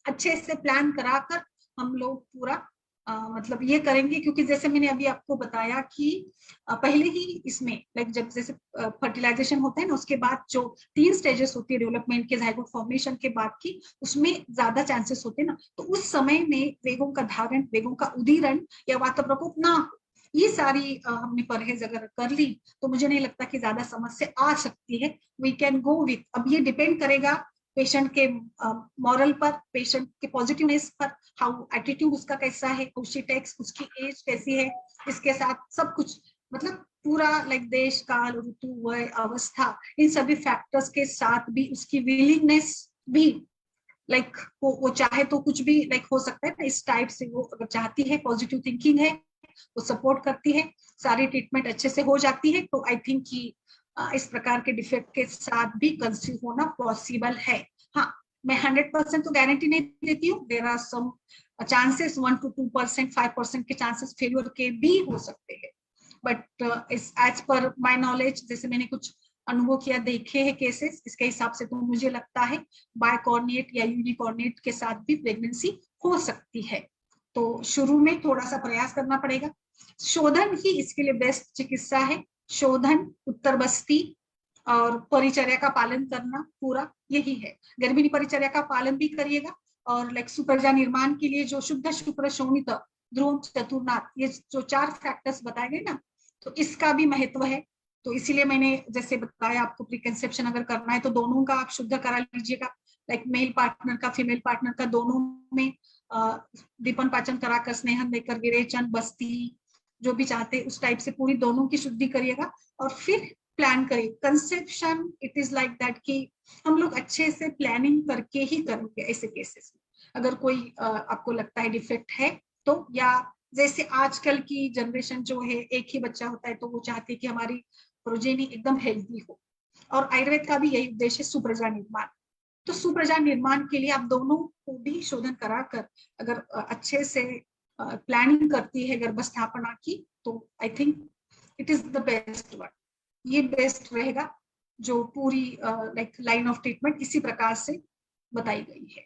अच्छे से प्लान कराकर हम लोग पूरा मतलब ये करेंगे। क्योंकि जैसे मैंने अभी आपको बताया कि पहले ही इसमें लाइक जब जैसे फर्टिलाइजेशन होता है ना, उसके बाद जो 3 स्टेजेस होती है डेवलपमेंट के, जाइगोट फॉर्मेशन के बाद की, उसमें ज्यादा चांसेस होते हैं ना, तो उस समय में वेगों का धारण, वेगों का उदीरण या वात प्रकोप ना हो, ये सारी हमने परहेज अगर कर ली तो मुझे नहीं लगता कि ज्यादा समस्या आ सकती है। वी कैन गो विथ, अब ये डिपेंड करेगा पेशेंट के मॉरल पर, पेशेंट के पॉजिटिवनेस पर, हाउ एटीट्यूड उसका कैसा है, हाउ शी टेक्स, उसकी एज कैसी है, इसके साथ सब कुछ, मतलब पूरा लाइक देश, काल, ऋतु, वय, अवस्था, इन सभी फैक्टर्स के साथ भी उसकी विलिंगनेस भी, लाइक वो चाहे तो कुछ भी लाइक हो सकता है ना, इस टाइप से वो अगर चाहती है, पॉजिटिव थिंकिंग है, वो सपोर्ट करती है, सारी ट्रीटमेंट अच्छे से हो जाती है, तो आई थिंक कि इस प्रकार के डिफेक्ट के साथ भी कंसीव होना पॉसिबल है। हाँ, मैं 100% तो गारंटी नहीं देती हूँ, there are some chances, 1 to 2%, 5% के चांसेस फेलियर के भी हो सकते हैं, but as per my knowledge, जैसे मैंने कुछ अनुभव किया, देखे हैं केसेस, इसके हिसाब से तो मुझे लगता है बायकॉर्निएट या यूनिकॉर्निएट के साथ भी प्रेगनेंसी हो सकती है। तो शुरू में थोड़ा सा प्रयास करना पड़ेगा, शोधन ही इसके लिए बेस्ट चिकित्सा है। शोधन, उत्तर बस्ती और परिचर्या का पालन करना, पूरा यही है। गर्भिणी परिचर्या का पालन भी करिएगा, और लाइक सुप्रजा निर्माण के लिए जो शुद्ध शुक्र शोणित ध्रुव चतुर्नाथ, ये जो 4 फैक्टर्स बताए गए ना, तो इसका भी महत्व है। तो इसीलिए मैंने जैसे बताया, आपको प्रीकंसेप्शन अगर करना है तो दोनों का आप शुद्ध करा लीजिएगा, लाइक मेल पार्टनर का, फीमेल पार्टनर का, दोनों में दीपन पाचन कराकर, स्नेहन देकर, विरेचन, बस्ती, जो भी चाहते उस टाइप से पूरी दोनों की शुद्धि करिएगा, और फिर प्लान करिए। Conception it is like that कि हम लोग अच्छे से प्लानिंग करके ही करेंगे ऐसे केसेस में। अगर कोई आपको लगता है डिफेक्ट है तो, या जैसे आजकल की जनरेशन जो है, एक ही बच्चा होता है तो वो चाहती है कि हमारी प्रोजेनी एकदम हेल्दी हो, और आयुर्वेद का भी यही उद्देश्य है, सुप्रजा निर्माण। तो सुप्रजा निर्माण के लिए आप दोनों को भी शोधन कराकर अगर अच्छे से प्लानिंग करती है गर्भस्थापना की, तो I think it is the best one, ये बेस्ट रहेगा। जो पूरी लाइक लाइन ऑफ ट्रीटमेंट इसी प्रकार से बताई गई है।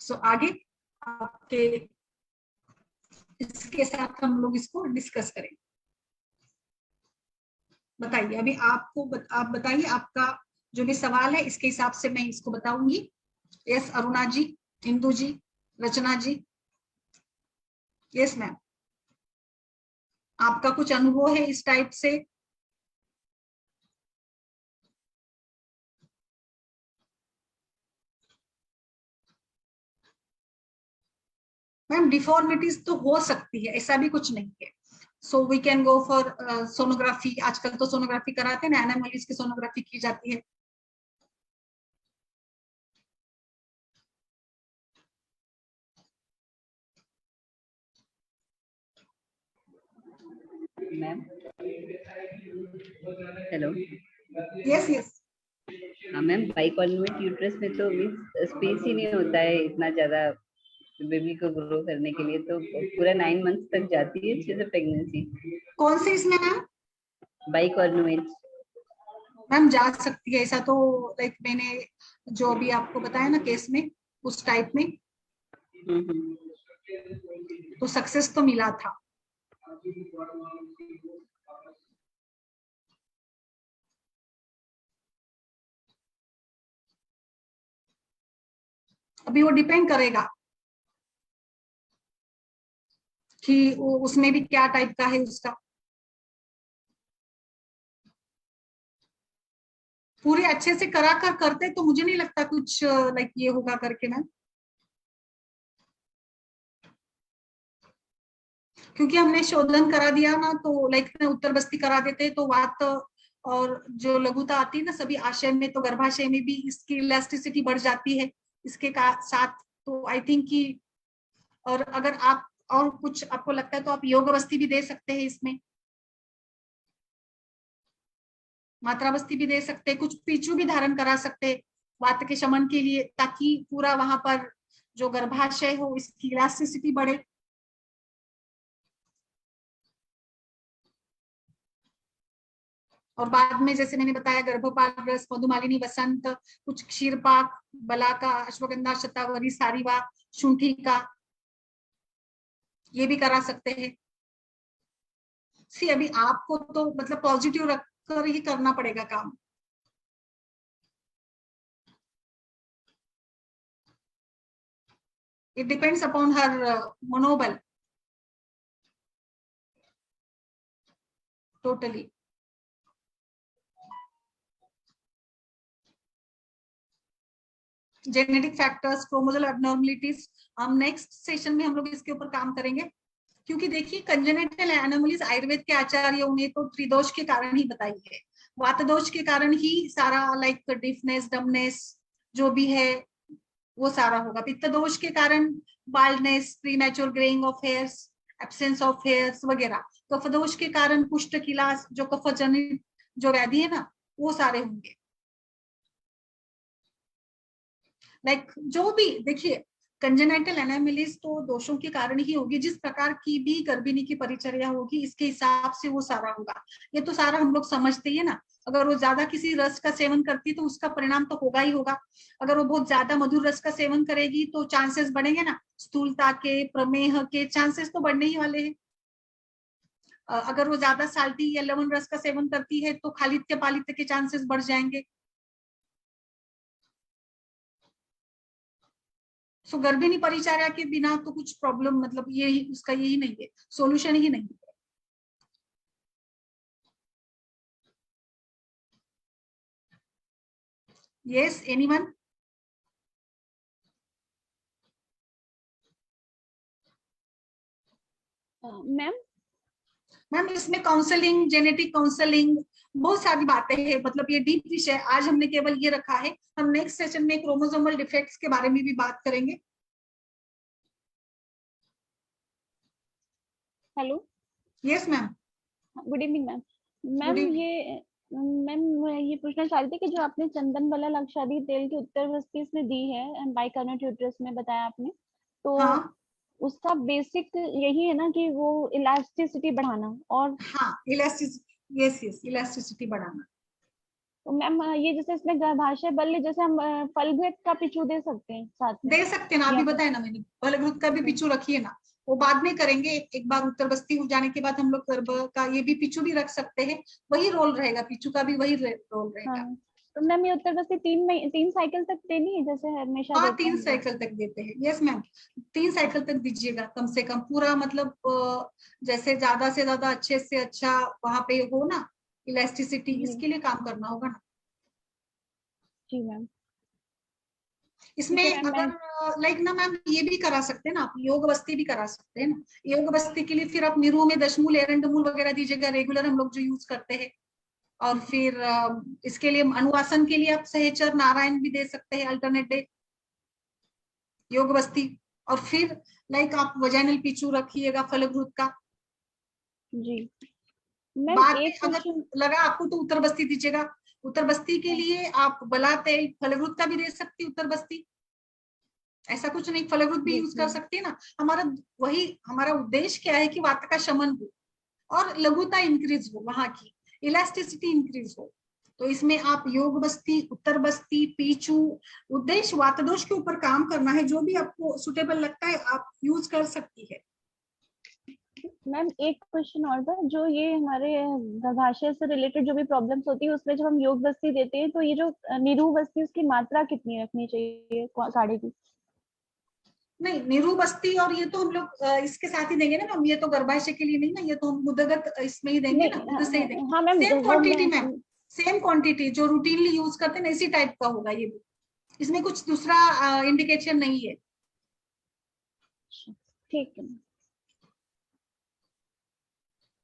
सो आगे आपके इसके साथ हम लोग इसको डिस्कस करेंगे। बताइए अभी आप बताइए, आपका जो भी सवाल है इसके हिसाब से मैं इसको बताऊंगी। यस अरुणा जी, इंदु जी, रचना जी। यस मैम, आपका कुछ अनुभव है इस टाइप से? मैम डिफॉर्मिटीज तो हो सकती है, ऐसा भी कुछ नहीं है। So we can go for sonography. आजकल तो सोनोग्राफी कराते हैं ना, एनामलीज की सोनोग्राफी की जाती है। Ma'am hello. Yes yes. हाँ मैम, बाइकॉन्वेट यूट्रस में तो स्पेस ही नहीं होता है इतना ज्यादा बेबी को ग्रो करने के लिए, तो पूरा 9 मंथ्स तक जाती है अच्छे से प्रेगनेंसी। कौन से इसमें मैम? बाइकॉन्वेट। मैम जा सकती है ऐसा तो, लाइक मैंने जो अभी आपको बताया ना केस में, उस टाइप में हम्म। तो सक्सेस तो मिला था। अभी वो डिपेंड करेगा कि उसमें भी क्या टाइप का है उसका। पूरे अच्छे से करा कर करते तो मुझे नहीं लगता कुछ लाइक ये होगा करके मैम, क्योंकि हमने शोधन करा दिया ना, तो लाइक उत्तर बस्ती करा देते तो वात और जो लघुता आती है ना सभी आशय में, तो गर्भाशय में भी इसकी इलास्टिसिटी बढ़ जाती है इसके साथ। तो आई थिंक कि, और अगर आप और कुछ आपको लगता है तो आप योग बस्ती भी दे सकते हैं इसमें, मात्रा बस्ती भी दे सकते हैं, कुछ पीछू भी धारण करा सकते हैं वात के शमन के लिए, ताकि पूरा वहां पर जो गर्भाशय हो इसकी इलास्टिसिटी बढ़े। और बाद में जैसे मैंने बताया गर्भपाल रस, मधुमालिनी वसंत, कुछ क्षीरपाक, बलाका, अश्वगंधा, शतावरी, सारीवा, शुंठी का, ये भी करा सकते हैं। सी अभी आपको तो मतलब पॉजिटिव रखकर ही करना पड़ेगा काम। इट डिपेंड्स अपॉन हर मनोबल totally. Genetic factors, chromosomal abnormalities, हम नेक्स्ट सेशन में हम लोग इसके ऊपर काम करेंगे। क्योंकि देखिए कंजेनिटल एनोमलीज आयुर्वेद के आचार्यों ने तो त्रिदोष के कारण ही बताई है, वात दोष के कारण ही सारा लाइक डिफनेस, डमनेस जो भी है वो सारा होगा। पित्त दोष के कारण baldness, premature greying of hairs, absence of hairs वगैरह। कफ दोष के कारण कुष्ठ, किलास, जो कफजनित जो व्याधि है ना, वो सारे होंगे। लाइक जो भी देखिए कंजेनाइटल एनामिलीज तो दोषों के कारण ही होगी, जिस प्रकार की भी गर्भिणी की परिचर्या होगी इसके हिसाब से वो सारा होगा। ये तो सारा हम लोग समझते ही है ना। अगर वो ज्यादा किसी रस का सेवन करती है तो उसका परिणाम तो होगा ही होगा। अगर वो बहुत ज्यादा मधुर रस का सेवन करेगी तो चांसेस बढ़ेंगे ना, स्थूलता के, प्रमेह के चांसेस तो बढ़ने ही वाले हैं। अगर वो ज्यादा साल्टी या लवण रस का सेवन करती है तो खालित्य पालित्य के चांसेस बढ़ जाएंगे। सो गर्भिणी परिचर्या के बिना तो कुछ प्रॉब्लम मतलब यही उसका यही नहीं है, सॉल्यूशन ही नहीं है। Yes anyone? मैम मैम इसमें काउंसलिंग, जेनेटिक काउंसलिंग, बहुत सारी बातें हैं, मतलब ये डीप विषय। आज हमने केवल ये रखा है, हम नेक्स्ट सेशन में क्रोमोसोमल डिफेक्ट्स के बारे में भी बात करेंगे। Hello. Yes ma'am. Good evening ma'am. Good ma'am evening. ये मैम मैं ये पूछना चाह रही थी कि जो आपने चंदन वाला लक्षादी तेल की उत्तर वस्ती इसमें दी है बाइकार्बोनेट यूट्रस में बताया आपने, तो हाँ उसका बेसिक यही है ना कि वो इलास्टिसिटी बढ़ाना, और हाँ, इलास्टिसिटी, यस यस, इलास्टिसिटी बढ़ाना। तो मैम ये जैसे इसमें गर्भाशय बल्य, जैसे हम फलभेद का पिचू दे सकते हैं साथ में? दे सकते हैं ना, अभी या- बताया ना मैंने, फलभूत का भी पिचू रखिए ना, वो बाद में करेंगे। एक बार उत्तर बस्ती हो जाने के बाद हम लोग गर्भ का ये भी पिचू भी रख सकते हैं, वही रोल रहेगा, पिचू का भी वही रोल रहेगा। हाँ, तो मैम ये उत्तर बस्ती 3 साइकिल तक देनी है जैसे हमेशा हाँ, देते 3 हैं? साइकिल तक देते हैं, यस मैम, 3 साइकिल तक दीजिएगा कम से कम, पूरा मतलब जैसे ज्यादा से ज्यादा अच्छे से अच्छा वहां पे हो ना, इलास्टिसिटी, जी इसके लिए काम करना होगा ना। जी मैम। ठीक है इसमें मैम, मैं अगर लाइक ना मैम, ये भी करा सकते हैं ना आप, योग बस्ती भी करा सकते हैं ना। योग बस्ती के लिए फिर आप निरू में दशमूल एरंडमूल वगैरह दीजिएगा, रेगुलर हम लोग जो यूज करते हैं। और फिर इसके लिए अनुवासन के लिए आप सहचर नारायण भी दे सकते हैं, अल्टरनेट डे, योग बस्ती। और फिर लाइक आप वजाइनल पिचू रखिएगा फलभूत का। जी मैम बाद में एक अगर क्वेश्चन। लगा आपको तो उत्तर बस्ती दीजिएगा। उत्तर बस्ती के लिए आप बला तेल फलभूत का भी दे सकती, उत्तर बस्ती, ऐसा कुछ नहीं, फलभूत भी जी यूज कर सकती है ना। हमारा वही, हमारा उद्देश्य क्या है कि वात का शमन हो और लघुता इंक्रीज हो, वहां की इलास्टिसिटी इंक्रीज हो। तो इसमें आप योग बस्ती, उत्तर बस्ती, पीचू, उद्देश्य वात दोष के ऊपर काम करना है, जो भी आपको सुटेबल लगता है आप यूज कर सकती है। मैम एक क्वेश्चन और था, जो ये हमारे गर्भाशय से रिलेटेड जो भी प्रॉब्लम्स होती है उसमें जब हम योग बस्ती देते हैं तो ये जो निरू बस्ती उसकी मात्रा कितनी रखनी चाहिए काढ़े की? नहीं, निरू बस्ती और ये तो हम लोग इसके साथ ही देंगे ना मैम, ये तो गर्भाशय के लिए नहीं ना, ये तो हम मुदगत इसमें ही देंगे ना, नहीं, दूध से ही देंगे। हाँ मैम, सेम वो क्वांटिटी मैं मैम, सेम क्वांटिटी जो रूटीनली यूज करते हैं ना, इसी टाइप का होगा ये भी, इसमें कुछ दूसरा इंडिकेशन नहीं है। ठीक है,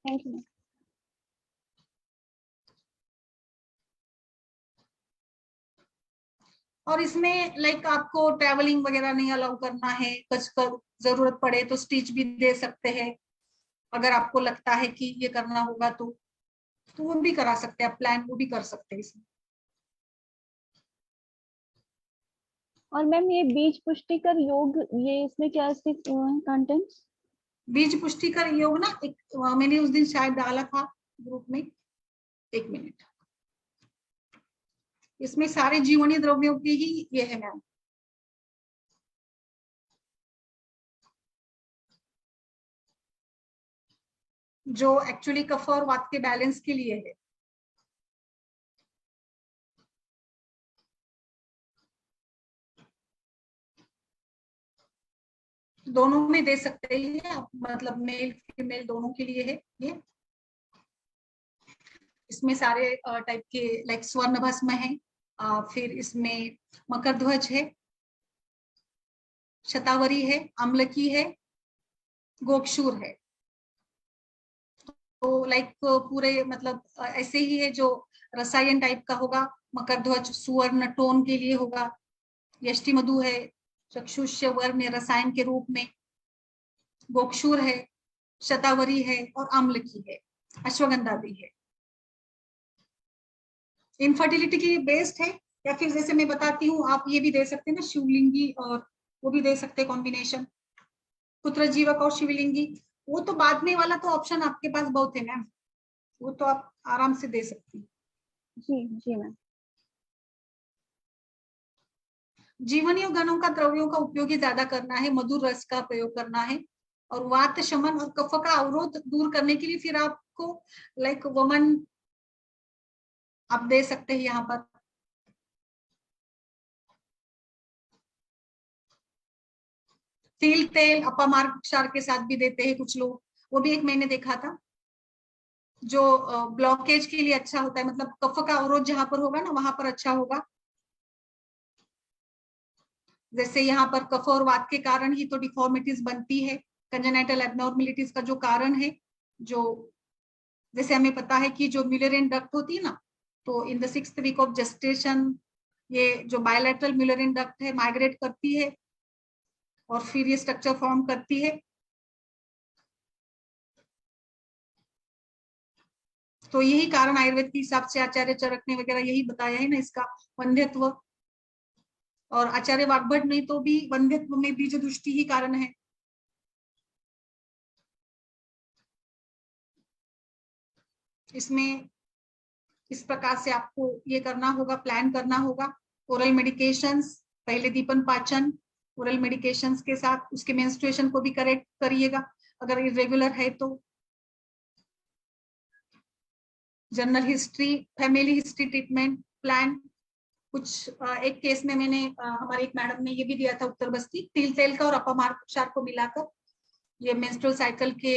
थैंक यू। और इसमें लाइक आपको ट्रैवलिंग वगैरह नहीं अलाउ करना है, कुछ जरूरत पड़े तो स्टिच भी दे सकते हैं, अगर आपको लगता है कि ये करना होगा तो वो भी करा सकते हैं आप, प्लान वो भी कर सकते हैं इसमें। और मैम ये बीज पुष्टिकर योग, ये इसमें क्या इसके कंटेंट्स? बीज पुष्टिकर योग ना, एक मैंने उस दिन शायद डाला था ग्रुप में, 1 मिनट, इसमें सारे जीवनी द्रव्यों की ही ये है मैम, जो एक्चुअली कफ और वात के बैलेंस के लिए है। दोनों में दे सकते हैं आप, मतलब मेल फीमेल दोनों के लिए है ये। इसमें सारे टाइप के लाइक स्वर्ण भस्म है, फिर इसमें मकर ध्वज है, शतावरी है, अम्लकी है, गोक्षूर है। तो लाइक पूरे मतलब ऐसे ही है, जो रसायन टाइप का होगा, मकर ध्वज सुवर्ण टोन के लिए होगा, यष्टि मधु है चक्षुष्य वर्ण रसायन के रूप में, गोक्षूर है, शतावरी है और अम्लकी है, अश्वगंधा भी है। इनफर्टिलिटी के लिए बेस्ट है, या फिर जैसे मैं बताती हूँ, आप ये भी दे सकते हैं ना शिवलिंगी, और वो भी दे सकते हैं कॉम्बिनेशन, पुत्र जीवक और शिवलिंगी। वो तो बाद में वाला तो ऑप्शन आपके पास बहुत है मैम, वो तो आप आराम से दे सकती हैं। जी जी मैम। जीवनीय गणों का द्रव्यों का उपयोग ही ज्यादा करना है, मधुर रस का प्रयोग करना है, और वात शमन और कफ का अवरोध दूर करने के लिए फिर आपको लाइक वमन आप दे सकते हैं यहाँ पर। तिल तेल अपमार्ग क्षार के साथ भी देते हैं कुछ लोग, वो भी एक मैंने देखा था, जो ब्लॉकेज के लिए अच्छा होता है, मतलब कफ का अवरोध जहां पर होगा ना वहां पर अच्छा होगा। जैसे यहाँ पर कफ और वात के कारण ही तो डिफॉर्मिटीज बनती है, कंजेनाइटल एबनॉर्मेलिटीज का जो कारण है, जो जैसे हमें पता है कि जो म्यूलरियन डक्ट होती है ना, तो in the 6th week of gestation ये जो बायलैटरल म्यूलरियन डक्ट है माइग्रेट करती है और फिर ये स्ट्रक्चर फॉर्म करती है। तो यही कारण आयुर्वेद के हिसाब से आचार्य चरक ने वगैरह यही बताया है ना, इसका वंध्यत्व, और आचार्य वाग्भट ने तो भी वंध्यत्व में बीज दृष्टि ही कारण है। इसमें इस प्रकार से आपको ये करना होगा, प्लान करना होगा। ओरल मेडिकेशंस, पहले दीपन पाचन, ओरल मेडिकेशंस के साथ उसके मेंस्ट्रुएशन को भी करेक्ट करिएगा अगर इरेगुलर है तो। General history, family history treatment plan. कुछ एक केस में मैंने हमारे एक मैडम ने ये भी दिया था उत्तर बस्ती, तिल तेल का और अपमार्ग उपचार को मिलाकर ये मेंस्ट्रुअल साइकिल के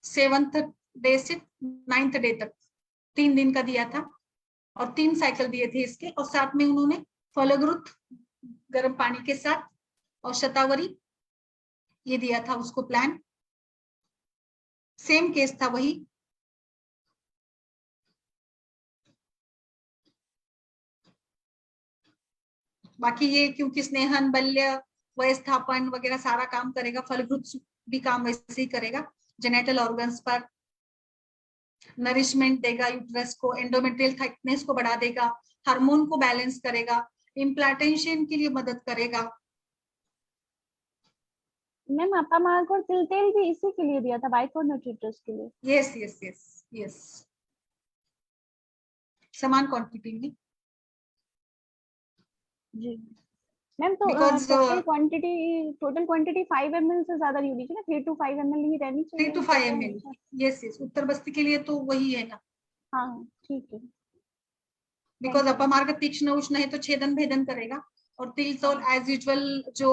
7th डे से 9th डे तक 3 दिन का दिया था और 3 साइकिल दिए थे इसके, और साथ में उन्होंने फलग्रुत गर्म पानी के साथ और शतावरी ये दिया था उसको प्लान। सेम केस था वही। बाकी ये क्योंकि स्नेहन, बल्य, वयस्थापन वगैरह सारा काम करेगा, फलग्रुत भी काम वैसे ही करेगा, जेनेटल ऑर्गन्स पर नरिशमेंट देगा, यूट्रस को, एंडोमेट्रियल थिकनेस को बढ़ा देगा, हार्मोन को बैलेंस करेगा, इम्प्लांटेशन के लिए मदद करेगा। मैम अपामार्ग और तिल तेल भी इसी के लिए दिया था, बाइकोर्नुट यूट्रस के लिए? यस यस यस यस, समान क्वांटिटी में जी। मैम तो Because, टोटल क्वांटिटी 5 ml से ज्यादा नहीं होनी चाहिए ना, 3 to 5 ml ही रहनी चाहिए। 3 to 5 ml, यस यस, उत्तर बस्ती के लिए तो वही है ना। हाँ ठीक है। बिकॉज अपमार्ग तीक्ष्ण उष्ण है तो छेदन भेदन करेगा, और तिल तौल एज यूजुअल जो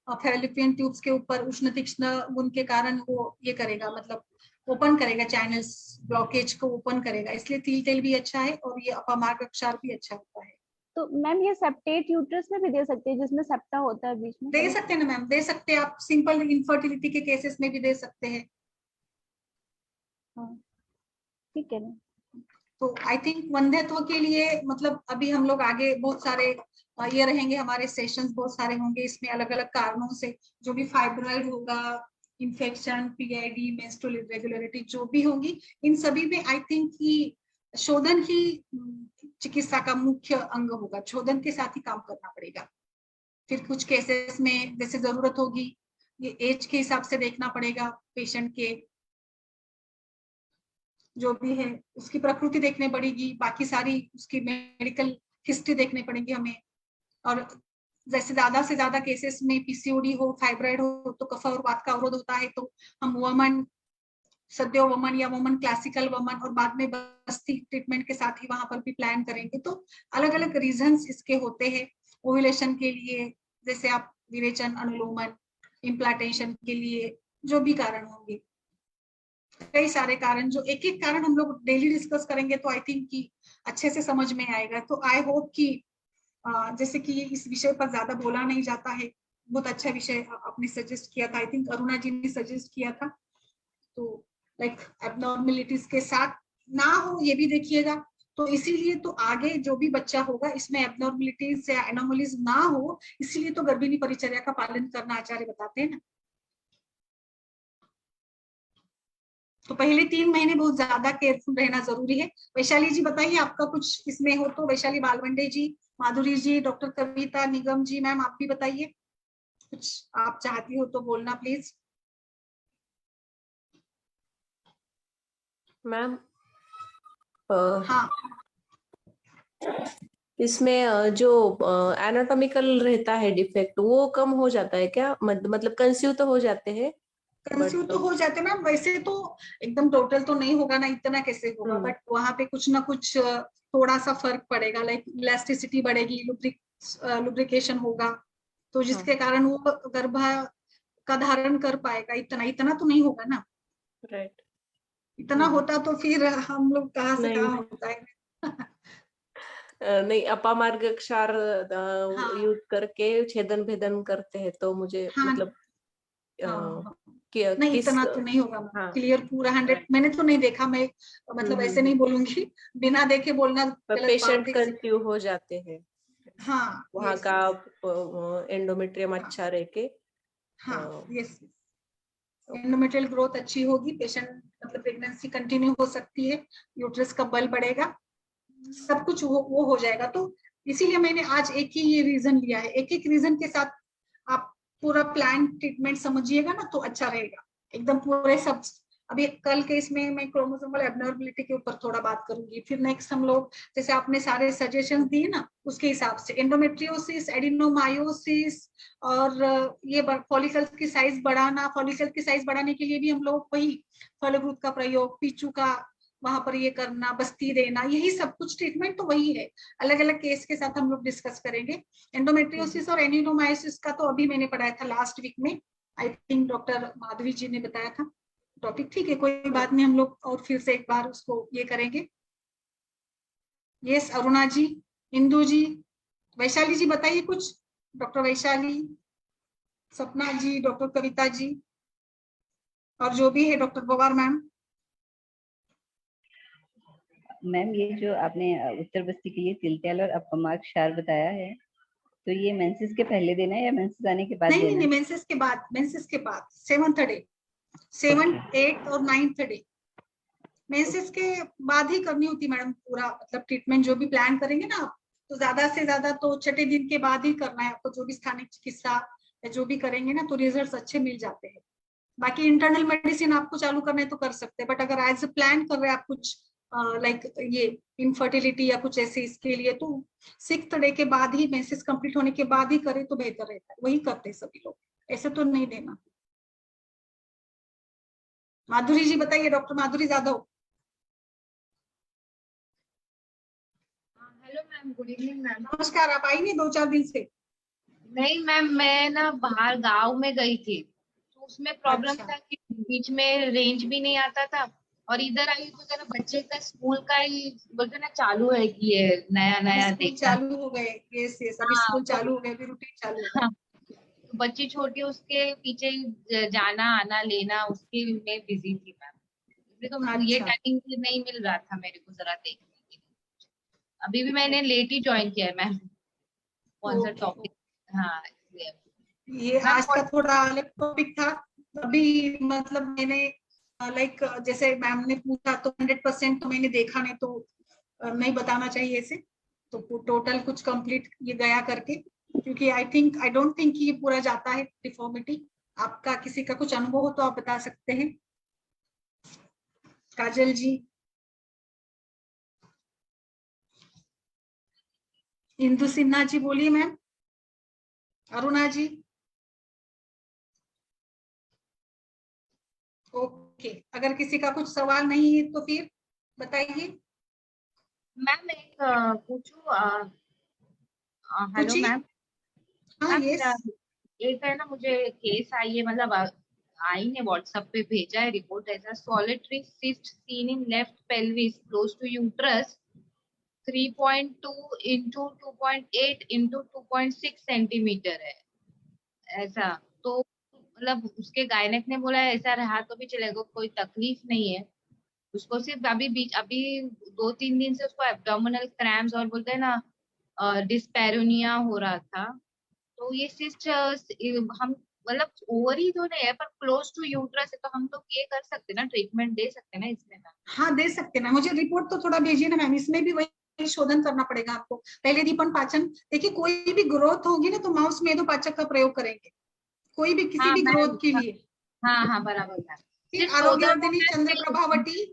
फैलोपियन ट्यूब्स के ऊपर उष्ण तीक्ष्ण गुण के कारण वो ये करेगा, मतलब ओपन करेगा, चैनल्स ब्लॉकेज को ओपन करेगा, इसलिए तिल तेल भी अच्छा है और ये अपमार्ग क्षार भी अच्छा होता है। तो मैम ये सेप्टेट यूट्रस में भी दे सकते हैं जिसमें सेप्टा होता है बीच में? दे सकते हैं ना मैम, दे सकते हैं आप, सिंपल इनफर्टिलिटी के केसेस में भी दे सकते हैं। हाँ ठीक है मैम। तो आई थिंक वंध्यत्व के लिए मतलब अभी हम लोग आगे बहुत सारे ये रहेंगे, हमारे सेशंस बहुत सारे होंगे, इसमें अलग अलग कारणों से जो भी फाइब्रॉइड होगा, इन्फेक्शन, पीआईडी, मेंस्ट्रुअल इरेगुलरिटी जो भी होगी, इन सभी में आई थिंक कि शोधन ही चिकित्सा का मुख्य अंग होगा, शोधन के साथ ही काम करना पड़ेगा। फिर कुछ केसेस में जैसे जरूरत होगी, ये एज के हिसाब से देखना पड़ेगा, पेशेंट के जो भी है उसकी प्रकृति देखने पड़ेगी, बाकी सारी उसकी मेडिकल हिस्ट्री देखने पड़ेगी हमें। और जैसे ज्यादा से ज्यादा केसेस में पीसीओडी हो, फाइब्रॉइड हो, तो कफ और वात का अवरोध होता है, तो हम वमन, सद्यो वमन या वमन क्लासिकल वमन और बाद में बस्ती ट्रीटमेंट के साथ ही वहां पर भी प्लान करेंगे। तो अलग अलग रीजंस इसके होते हैं। ओव्यूलेशन के लिए जैसे आप विरेचन, अनुलोमन, इम्प्लांटेशन के लिए जो भी कारण होंगे, कई सारे कारण, जो एक एक कारण हम लोग डेली डिस्कस करेंगे तो आई थिंक कि अच्छे से समझ में आएगा। तो आई होप कि जैसे कि इस विषय पर ज्यादा बोला नहीं जाता है, बहुत अच्छा विषय आपने सजेस्ट किया था, आई थिंक अरुणा जी ने सजेस्ट किया था। तो लाइक एबनॉर्मलिटीज के साथ ना हो ये भी देखिएगा, तो इसीलिए तो आगे जो भी बच्चा होगा इसमें एबनॉर्मलिटीज या एनोमलीज ना हो, इसीलिए तो गर्भिणी परिचर्या का पालन करना आचार्य बताते हैं ना। तो पहले 3 महीने बहुत ज्यादा केयरफुल रहना जरूरी है। वैशाली जी बताइए आपका कुछ इसमें हो तो, वैशाली बालवंडे जी, माधुरी जी, डॉक्टर कविता, निगम जी, मैम आप भी बताइए, कुछ आप चाहती हो तो बोलना प्लीज। मैम हाँ इसमें जो एनाटॉमिकल रहता है डिफेक्ट वो कम हो जाता है क्या? मतलब कंसीव तो हो जाते हैं, कंसीव तो हो जाते हैं मैम, वैसे तो एकदम टोटल तो नहीं होगा ना, इतना कैसे होगा, बट वहां पे कुछ ना कुछ थोड़ा सा फर्क पड़ेगा, लाइक इलास्टिसिटी बढ़ेगी, लुब्रिकेशन होगा, तो जिसके कारण वो गर्भ का धारण कर पाएगा। इतना इतना तो नहीं होगा ना, राइट? इतना होता तो फिर हम लोग कहाँ से कहाँ होता है। नहीं, अपामार्ग क्षार हाँ यूज करके छेदन भेदन करते हैं, तो मुझे हाँ मतलब हाँ नहीं किस इतना तो नहीं होगा हाँ क्लियर पूरा 100 मैंने तो नहीं देखा, मैं मतलब ऐसे नहीं बोलूंगी, बिना देखे बोलना गलत पेशेंट बात है। कंसीव हो जाते हैं, हाँ वहाँ yes, का एंडोमेट्रियम हाँ, अच्छा रह के हाँ यस, एंडोमेट्रियल ग्रोथ अच्छी होगी, पेशेंट मतलब प्रेगनेंसी कंटिन्यू हो सकती है, यूट्रस का बल बढ़ेगा, सब कुछ वो हो जाएगा। तो इसीलिए मैंने आज एक ही ये रीजन लिया है, एक एक रीजन के साथ आप पूरा प्लान ट्रीटमेंट समझिएगा ना तो अच्छा रहेगा, एकदम पूरे सब अभी कल के इसमें मैं क्रोमोसोमल एबनॉर्मलिटी के ऊपर थोड़ा बात करूंगी। फिर नेक्स्ट हम लोग, जैसे आपने सारे सजेशन दिए ना, उसके हिसाब से एंडोमेट्रियोसिस, एडिनोमायोसिस और ये फॉलिकल्स की साइज बढ़ाना, फॉलिकल की साइज बढ़ाने के लिए भी हम लोग वही फलोग्रुत का प्रयोग, पीचू का वहां पर ये करना, बस्ती देना, यही सब कुछ ट्रीटमेंट तो वही है। अलग अलग केस के साथ हम लोग डिस्कस करेंगे। एंडोमेट्रियोसिस और एडिनोमायोसिस का तो अभी मैंने पढ़ाया था लास्ट वीक में, आई थिंक डॉक्टर माधवी जी ने बताया था टॉपिक। ठीक है, कोई बात नहीं, हम लोग और फिर से एक बार उसको ये करेंगे। यस अरुणा जी, इंदु जी, वैशाली जी बताइए कुछ। डॉक्टर वैशाली, सपना जी, डॉक्टर कविता जी, और जो भी है डॉक्टर पवार मैम। मैम ये जो आपने उत्तर बस्ती के लिए तिलतेल और अपमार्क क्षार बताया है, तो ये मेंसेस के पहले देना है या मेंसेस आने के बाद नहीं देना? नहीं, मेंसेस के बाद, मेंसेस के बाद 7th डे, 7th 8th और 9th डे, मेंसेस के बाद ही करनी होती मैडम। पूरा मतलब ट्रीटमेंट जो भी प्लान करेंगे ना आप, तो ज्यादा से ज्यादा तो छठे दिन के बाद ही करना है आपको। जो भी स्थानिक चिकित्सा या जो भी करेंगे ना, तो रिजल्ट अच्छे मिल जाते हैं। बाकी इंटरनल मेडिसिन आपको चालू करना है तो कर सकते हैं, बट अगर एज ए प्लान कर रहे हैं आप कुछ लाइक ये इनफर्टिलिटी या कुछ ऐसे इसके लिए, तो 6th डे के बाद ही, मेंसेस कंप्लीट होने के बाद ही करें तो बेहतर रहता है। वही करते हैं सभी लोग, ऐसे तो नहीं देना। माधुरी जी बताइए, doctor Madhuri Jadhav. Hello ma'am, good evening ma'am. नमस्कार, आप आई नहीं 2-4 दिन से? नहीं मैम, मैं ना बाहर गांव में गई थी, तो उसमें प्रॉब्लम अच्छा। था कि बीच में रेंज भी नहीं आता था, और इधर आई तो जरा बच्चे का स्कूल का ही बोलते ना चालू है कि ये नया नया स्कूल देखना। चालू हो गए, यस अभी हाँ स्कूल तो चालू हो गए, अभी रूटीन चालू हो गए। हाँ, तो बच्ची छोटी, उसके पीछे ही जाना आना लेना, उसके में बिजी थी मैम, इसलिए तो ये अच्छा टाइमिंग नहीं मिल रहा था मेरे को जरा देखने के लिए। अभी भी मैंने लेट ही ज्वाइन किया है मैम, कौन सा ओके। टॉपिक। हाँ इसलिए ये मैम। आज का थोड़ा अलग टॉपिक था। अभी मतलब मैंने लाइक जैसे मैम ने पूछा तो 100% तो मैंने देखा नहीं, तो नहीं बताना चाहिए ऐसे। तो टोटल कुछ कंप्लीट ये गया करके, क्योंकि आई डोंट थिंक ये पूरा जाता है डिफॉर्मिटी। आपका किसी का कुछ अनुभव हो तो आप बता सकते हैं। काजल जी, इंदु सिन्हा जी बोलिए मैम, अरुणा जी। ओके, अगर किसी का कुछ सवाल नहीं है तो फिर बताइए। मैम एक पूछूं, हेलो पूछिए। मैम। हाँ मैम यस। एक है ना, मुझे केस आई है, मतलब आई ने व्हाट्सएप पे भेजा है रिपोर्ट, ऐसा solitary cyst seen in left pelvis close to uterus 3.2 into 2.8 into 2.6 centimetre है ऐसा। तो मतलब उसके गायनेक ने बोला है ऐसा रहा तो भी चलेगा, कोई तकलीफ नहीं है उसको, सिर्फ अभी 2-3 दिन से उसको एब्डोमिनल क्रैम्स और बोलते हैं ना डिस्पैरोनिया हो रहा था। तो ये सिस्ट हम मतलब ओवरी तो नहीं है, पर क्लोज टू यूट्रस है, तो हम लोग ये कर सकते हैं ना, ट्रीटमेंट दे सकते हैं ना इसमें ना? हाँ दे सकते हैं ना, मुझे रिपोर्ट तो थोड़ा भेजिए ना मैम। इसमें भी वही शोधन करना पड़ेगा आपको। पहले दीपन पाचन देखिए, कोई भी ग्रोथ होगी ना तो माउस मेदोपाचक का प्रयोग करेंगे, कोई भी किसी हाँ भी मैम। ग्रोथ के लिए। हाँ हाँ बराबर मैम। फिर सिर्फ आरोग्यवर्धिनी सोदर चंद्र प्रभावटी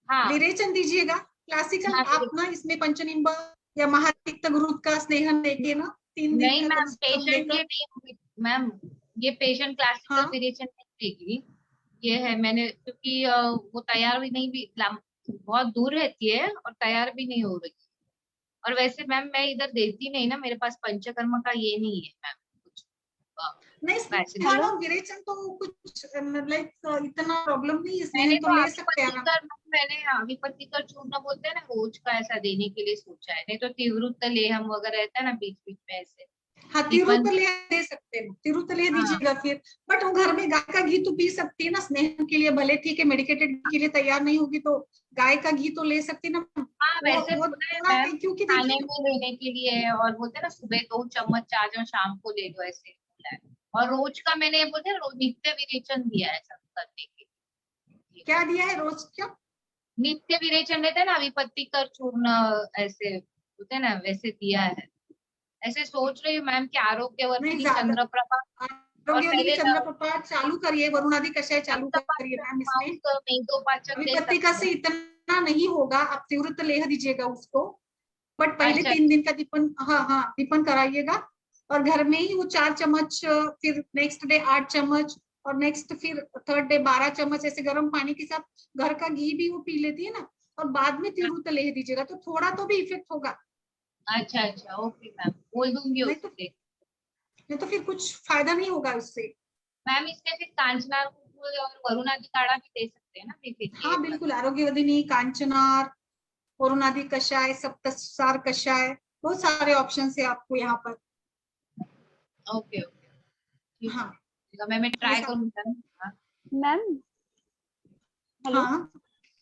हाँ विरेचन दीजिएगा। क्लासिकल हाँ आप ना इसमें पंचनिंब या महातिक्त ग्रुप का स्नेहन लेके ना 3 दिन नहीं का कम मैम, से कम पेशेंट ये लेकर। नहीं मैम, ये पेशेंट क्लासिकल हाँ वेरिएशन नहीं देगी। ये है मैंने, क्योंकि वो तैयार भी नहीं, भी बहुत दूर रहती है और तैयार भी नहीं हो रही। और वैसे मैम मैं इधर देती नहीं ना, मेरे पास पंचकर्म का ये नहीं है मैम कुछ नहीं, फैसिलिटी। स्नेहन और विरेचन तो कुछ लाइक इतना प्रॉब्लम नहीं है, मैंने स्नेहन तो तो ले सकते हैं आराम। आविपत्तिकर चूर्ण बोलते हैं ना, रोज का ऐसा देने के लिए सोचा है, नहीं तो तीव्रत लेहम वगैरह रहता है ना बीच बीच में ऐसे हाँ दीपन। तिरुतले दे सकते हैं, तिरुतले हाँ दीजिएगा फिर। बट वो घर में गाय का घी तो पी सकती है ना स्नेहन के लिए, भले ठीक है मेडिकेटेड के लिए तैयार नहीं होगी तो गाय का घी तो ले सकती है ना। हाँ, वैसे वो बोला है थोड़ा मैम, क्योंकि खाने देखिए, में लेने के लिए है, और बोलते हैं ना सुबह 2 चम्मच 4 चम्मच शाम को ले लो ऐसे बोला है। और रोज का मैंने बोलते हैं नित्य विरेचन दिया है सब करने के लिए। क्या दिया है रोज क्या? नित्य विरेचन रहता है ना, विपत्तिकर चूर्ण ऐसे होते हैं ना, वैसे दिया है। ऐसे सोच रही हूँ मैम कि नहीं आरोग्यवर्धिनी ज्यादा चंद्रप्रभा आरोग्य वल्ली पहले चंद्र प्रपात चालू करिए, वरुणादि कषाय चालू करिए मैम। इसमें मेघदोपाचक दे विपत्ति का से सकते हैं। इतना नहीं होगा, आप तीव्रत लेह दीजिएगा उसको, बट पहले अच्छा, 3 दिन का दीपन, हाँ दीपन कराइएगा, और घर में ही वो 4 चम्मच, फिर नेक्स्ट डे 8 चम्मच, और नेक्स्ट फिर थर्ड डे 12 चम्मच, ऐसे गर्म पानी के साथ घर का घी भी वो पी लेती है ना, और बाद में तीव्रत लेह दीजिएगा, तो थोड़ा तो भी इफेक्ट होगा। अच्छा, ओके मैम, बोल दूंगी नहीं तो उससे। नहीं तो फिर कुछ फायदा नहीं होगा उससे। मैम इसमें फिर कांचनार फूल और वरुणादि काढ़ा भी दे सकते हैं ना हाँ बिल्कुल, आरोग्यवर्धिनी, कांचनार, वरुणादि कषाय, सप्तसार कषाय, बहुत सारे ऑप्शन है आपको यहाँ पर। ओके ओके, हाँ मैं ट्राई करूंगा। मैम हेलो हाँ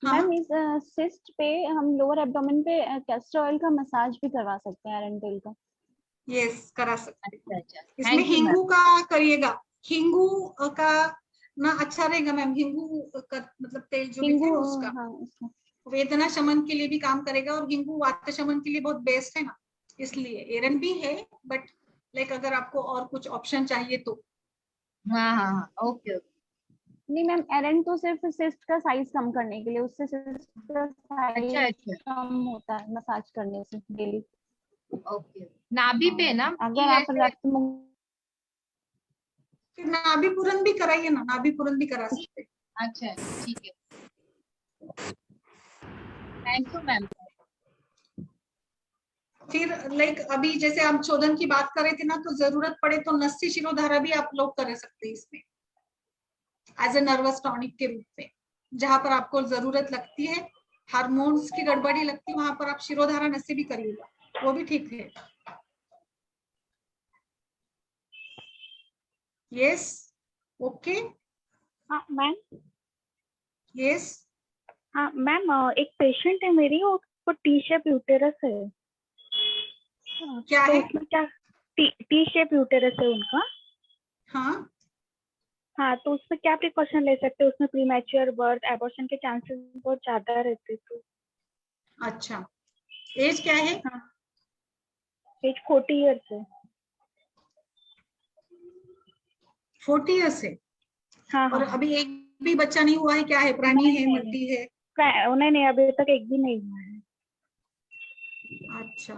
मैम, इस सिस्ट पे हम लोअर एब्डोमेन पे कैस्टर ऑयल का मसाज भी करवा सकते हैं, एरन तेल का। यस, करा सकते हैं। अच्छा, इसमें थैंक यू हिंगू मैम। का करिएगा, हिंगू का ना अच्छा रहेगा मैम। हिंगू का मतलब तेल जो भी है उसका हाँ उसका वेदना शमन के लिए भी काम करेगा, और हिंगू वात शमन के लिए बहुत बेस्ट है ना, इसलिए एरन भी है, बट लाइक अगर आपको और कुछ ऑप्शन चाहिए तो। हाँ, ओके ओके। नहीं मैम, एरन तो सिर्फ सिस्ट का साइज कम करने के लिए, उससे सिस्ट का अच्छा साइज कम होता है मसाज करने से डेली। ओके, नाभि पे ना अगर आप रक्त फिर नाभि पूरन भी कराइए ना, नाभि पूरन भी करा सकते हैं। अच्छा, ठीक है, थैंक यू मैम। फिर लाइक अभी जैसे हम चोदन की बात कर रहे थे ना, तो जरूरत पड़े तो नस्सी शिरोधारा भी आप लोग कर सकते हैं इसमें, एज ए नर्वस टॉनिक के रूप में। जहां पर आपको जरूरत लगती है, हार्मोन्स की गड़बड़ी लगती है, वहां पर आप शिरोधारा नस्सी भी करिएगा, वो भी ठीक है। यस, ओके, हाँ मैम, यस। हाँ मैम, एक पेशेंट है मेरी, उसको टी शेप यूटेरस है। क्या तो है? उसमें क्या टी शेप यूटेरस है उनका। हाँ, हाँ, तो उसमें क्या प्रिकॉशन ले सकते हैं? उसमें प्रीमैच्योर बर्थ, एबॉर्शन के चांसेस बहुत ज्यादा रहते, तो अच्छा, एज क्या है? हाँ, एज 40 ईयर्स है। 40 ईयर्स है? हाँ और हाँ अभी एक भी बच्चा नहीं हुआ है? क्या है, प्राणी है, मट्टी है? नहीं, अभी तक एक भी नहीं हुआ है। अच्छा,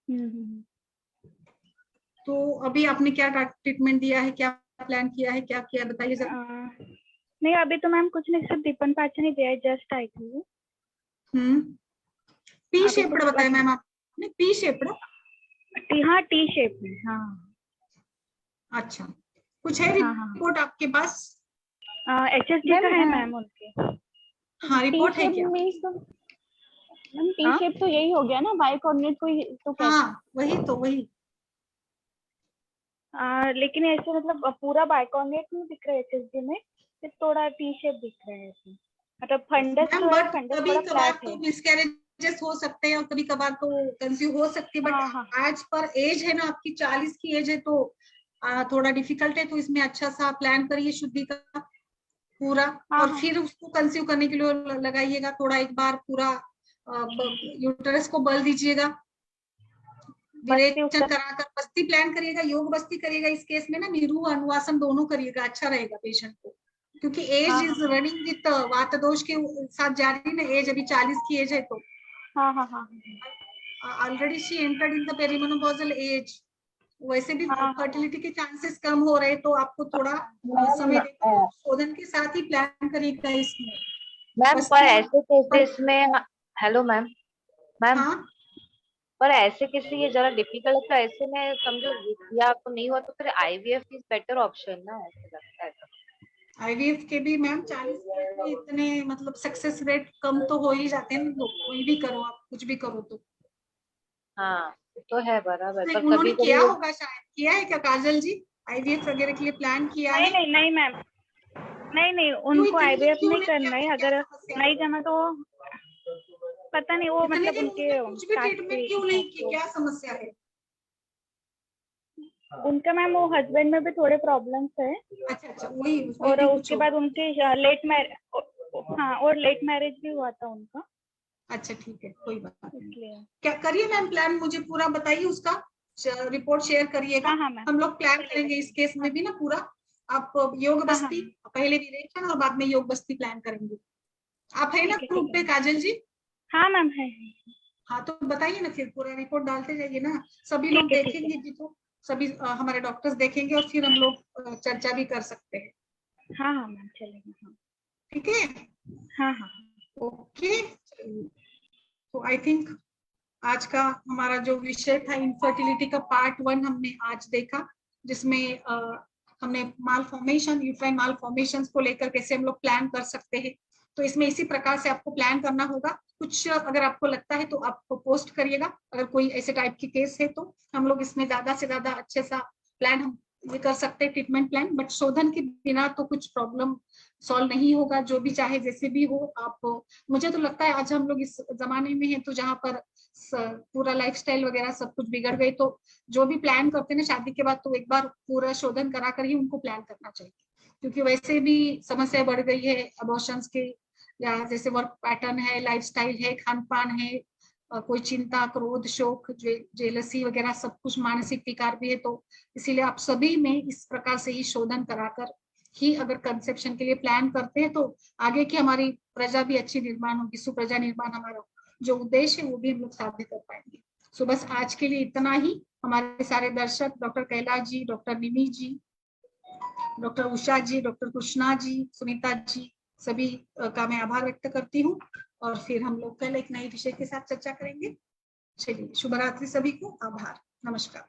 हम्म। तो अभी आपने क्या ट्रीटमेंट दिया है, क्या प्लान किया है, क्या किया, बताइए जरा। नहीं, अभी तो मैम कुछ नहीं, सिर्फ दीपन पाचन ही दिया है, जस्ट आई थी वो। पी अभी शेप्ड कुछ बताया मैम आपने, पी शेप्ड? हाँ, टी शेप में, हाँ। अच्छा, कुछ है हाँ रिपोर्ट आपके पास? HSD का है मैम उनके। हाँ, टी रिपोर्ट है शेप क्या? मीन्स तो मैम, टी शेप तो यही हो गया ना, बाई कोऑर्डिनेट को ही तो कहते हैं। हाँ, वही। लेकिन ऐसे मतलब पूरा बाई कोऑर्डिनेट नहीं दिख रहा है HSD में, सिर्फ थोड़ा टी शेप दिख रहा है ऐसे। मतलब फंडस मैम, जो है, बट फंडस कभी थोड़ा कभार फ्लैट तो है। मिसकैरेजेस हो सकते हैं, और कभी कभार तो कंसीव हो सकती है, बट हाँ। आज पर एज है ना आपकी, 40 की एज है, तो थोड़ा डिफिकल्ट है, तो इसमें अच्छा सा प्लान करिए शुद्धि का पूरा, और फिर उसको कंसीव करने के लिए लगाइएगा थोड़ा, एक बार पूरा यूटेरस को बल दीजिएगा, विरेचन कराकर बस्ती प्लान करिएगा, योग बस्ती करिएगा। इस केस में ना निरूह अनुवासन दोनों करिएगा, अच्छा रहेगा पेशेंट को, क्योंकि एज इज रनिंग विथ वात दोष के साथ जा रही ना, एज अभी 40 की एज है, तो already she entered in the perimenopausal age, वैसे भी फर्टिलिटी के चांसेस कम हो रहे, तो आपको थोड़ा समय देकर शोधन के साथ ही प्लान करिएगा इसमें। मैम पर ऐसे केसेस में, हेलो मैम, हाँ, पर ऐसे केस ये जरा डिफिकल्ट, तो ऐसे में समझो या आपको नहीं हुआ तो फिर IVF इज बेटर ऑप्शन ना, ऐसे लगता है। IVF के भी मैम 40 की एज में इतने मतलब सक्सेस रेट कम तो हो ही जाते हैं लोग, कोई भी करो आप, कुछ भी करो तो। हाँ तो है बराबर, पर उन्होंने कभी किया कभी होगा, शायद किया है क्या काजल जी? IVF वगैरह के लिए प्लान किया है? नहीं मैम, नहीं, उनको IVF नहीं करना है। अगर नहीं जाना तो पता नहीं, वो मतलब उनके कुछ भी ट्रीटमेंट क्यों नहीं की, क्या समस्या है? उनका मैम, वो हस्बैंड में भी थोड़े प्रॉब्लम्स है। अच्छा, वही और उसके बाद उनके लेट मैरिज भी हुआ था उनका। अच्छा, ठीक है, कोई बात नहीं। क्या करिए मैम प्लान, मुझे पूरा बताइए उसका, रिपोर्ट शेयर करिएगा। हाँ हाँ मैम। हम लोग प्लान करेंगे इस केस में भी ना पूरा। आप योग बस्ती पहले विरेचन और बाद में योग बस्ती प्लान करेंगे। आप है ना ठीक है, ग्रुप ठीक पे है। काजल जी? हाँ मैम है। हाँ तो बताइए ना, फिर पूरा रिपोर्ट डालते जाइए ना, सभी ठीक लोग है, ठीक है। देखेंगे जी, तो सभी हमारे डॉक्टर्स देखेंगे और फिर हम लोग चर्चा भी कर सकते हैं। हाँ हाँ मैम चलेगा। हाँ ठीक है, हाँ हाँ। ओके। तो आई थिंक आज का हमारा जो विषय था इनफर्टिलिटी का पार्ट 1 हमने आज देखा, जिसमें हमने माल फॉर्मेशन, यूट्राइन माल फॉर्मेशन को लेकर कैसे हम लोग प्लान कर सकते हैं। तो इसमें इसी प्रकार से आपको प्लान करना होगा। कुछ अगर आपको लगता है तो आप पोस्ट करिएगा, अगर कोई ऐसे टाइप की केस है तो हम लोग इसमें ज्यादा से ज्यादा अच्छे सा प्लान हम ये कर सकते हैं, ट्रीटमेंट प्लान। बट शोधन के बिना तो कुछ प्रॉब्लम सॉल्व नहीं होगा, जो भी चाहे जैसे भी हो। आप, मुझे तो लगता है आज हम लोग इस जमाने में हैं तो जहाँ पर पूरा लाइफस्टाइल वगैरह सब कुछ बिगड़ गई, तो जो भी प्लान करते हैं ना शादी के बाद, तो एक बार पूरा शोधन करा कर ही उनको प्लान करना चाहिए, क्योंकि वैसे भी समस्या बढ़ गई है अबॉर्शंस के, या जैसे वर्क पैटर्न है, लाइफस्टाइल है, खान पान है, कोई चिंता, क्रोध, शोक, जेलसी वगैरह सब कुछ मानसिक विकार भी है। तो इसीलिए आप सभी में इस प्रकार से ही शोधन कराकर ही अगर कंसेप्शन के लिए प्लान करते हैं तो आगे की हमारी प्रजा भी अच्छी निर्माण होगी, सुप्रजा निर्माण हमारा जो उद्देश्य है वो भी हम लोग साध्य कर पाएंगे। सो बस आज के लिए इतना ही। हमारे सारे दर्शक, डॉक्टर कैलाश जी, डॉक्टर निमी जी, डॉक्टर उषा जी, डॉक्टर कृष्णा जी, सुनीता जी, सभी का मैं आभार व्यक्त करती हूँ। और फिर हम लोग कल एक नए विषय के साथ चर्चा करेंगे। चलिए, शुभ रात्रि सभी को, आभार, नमस्कार।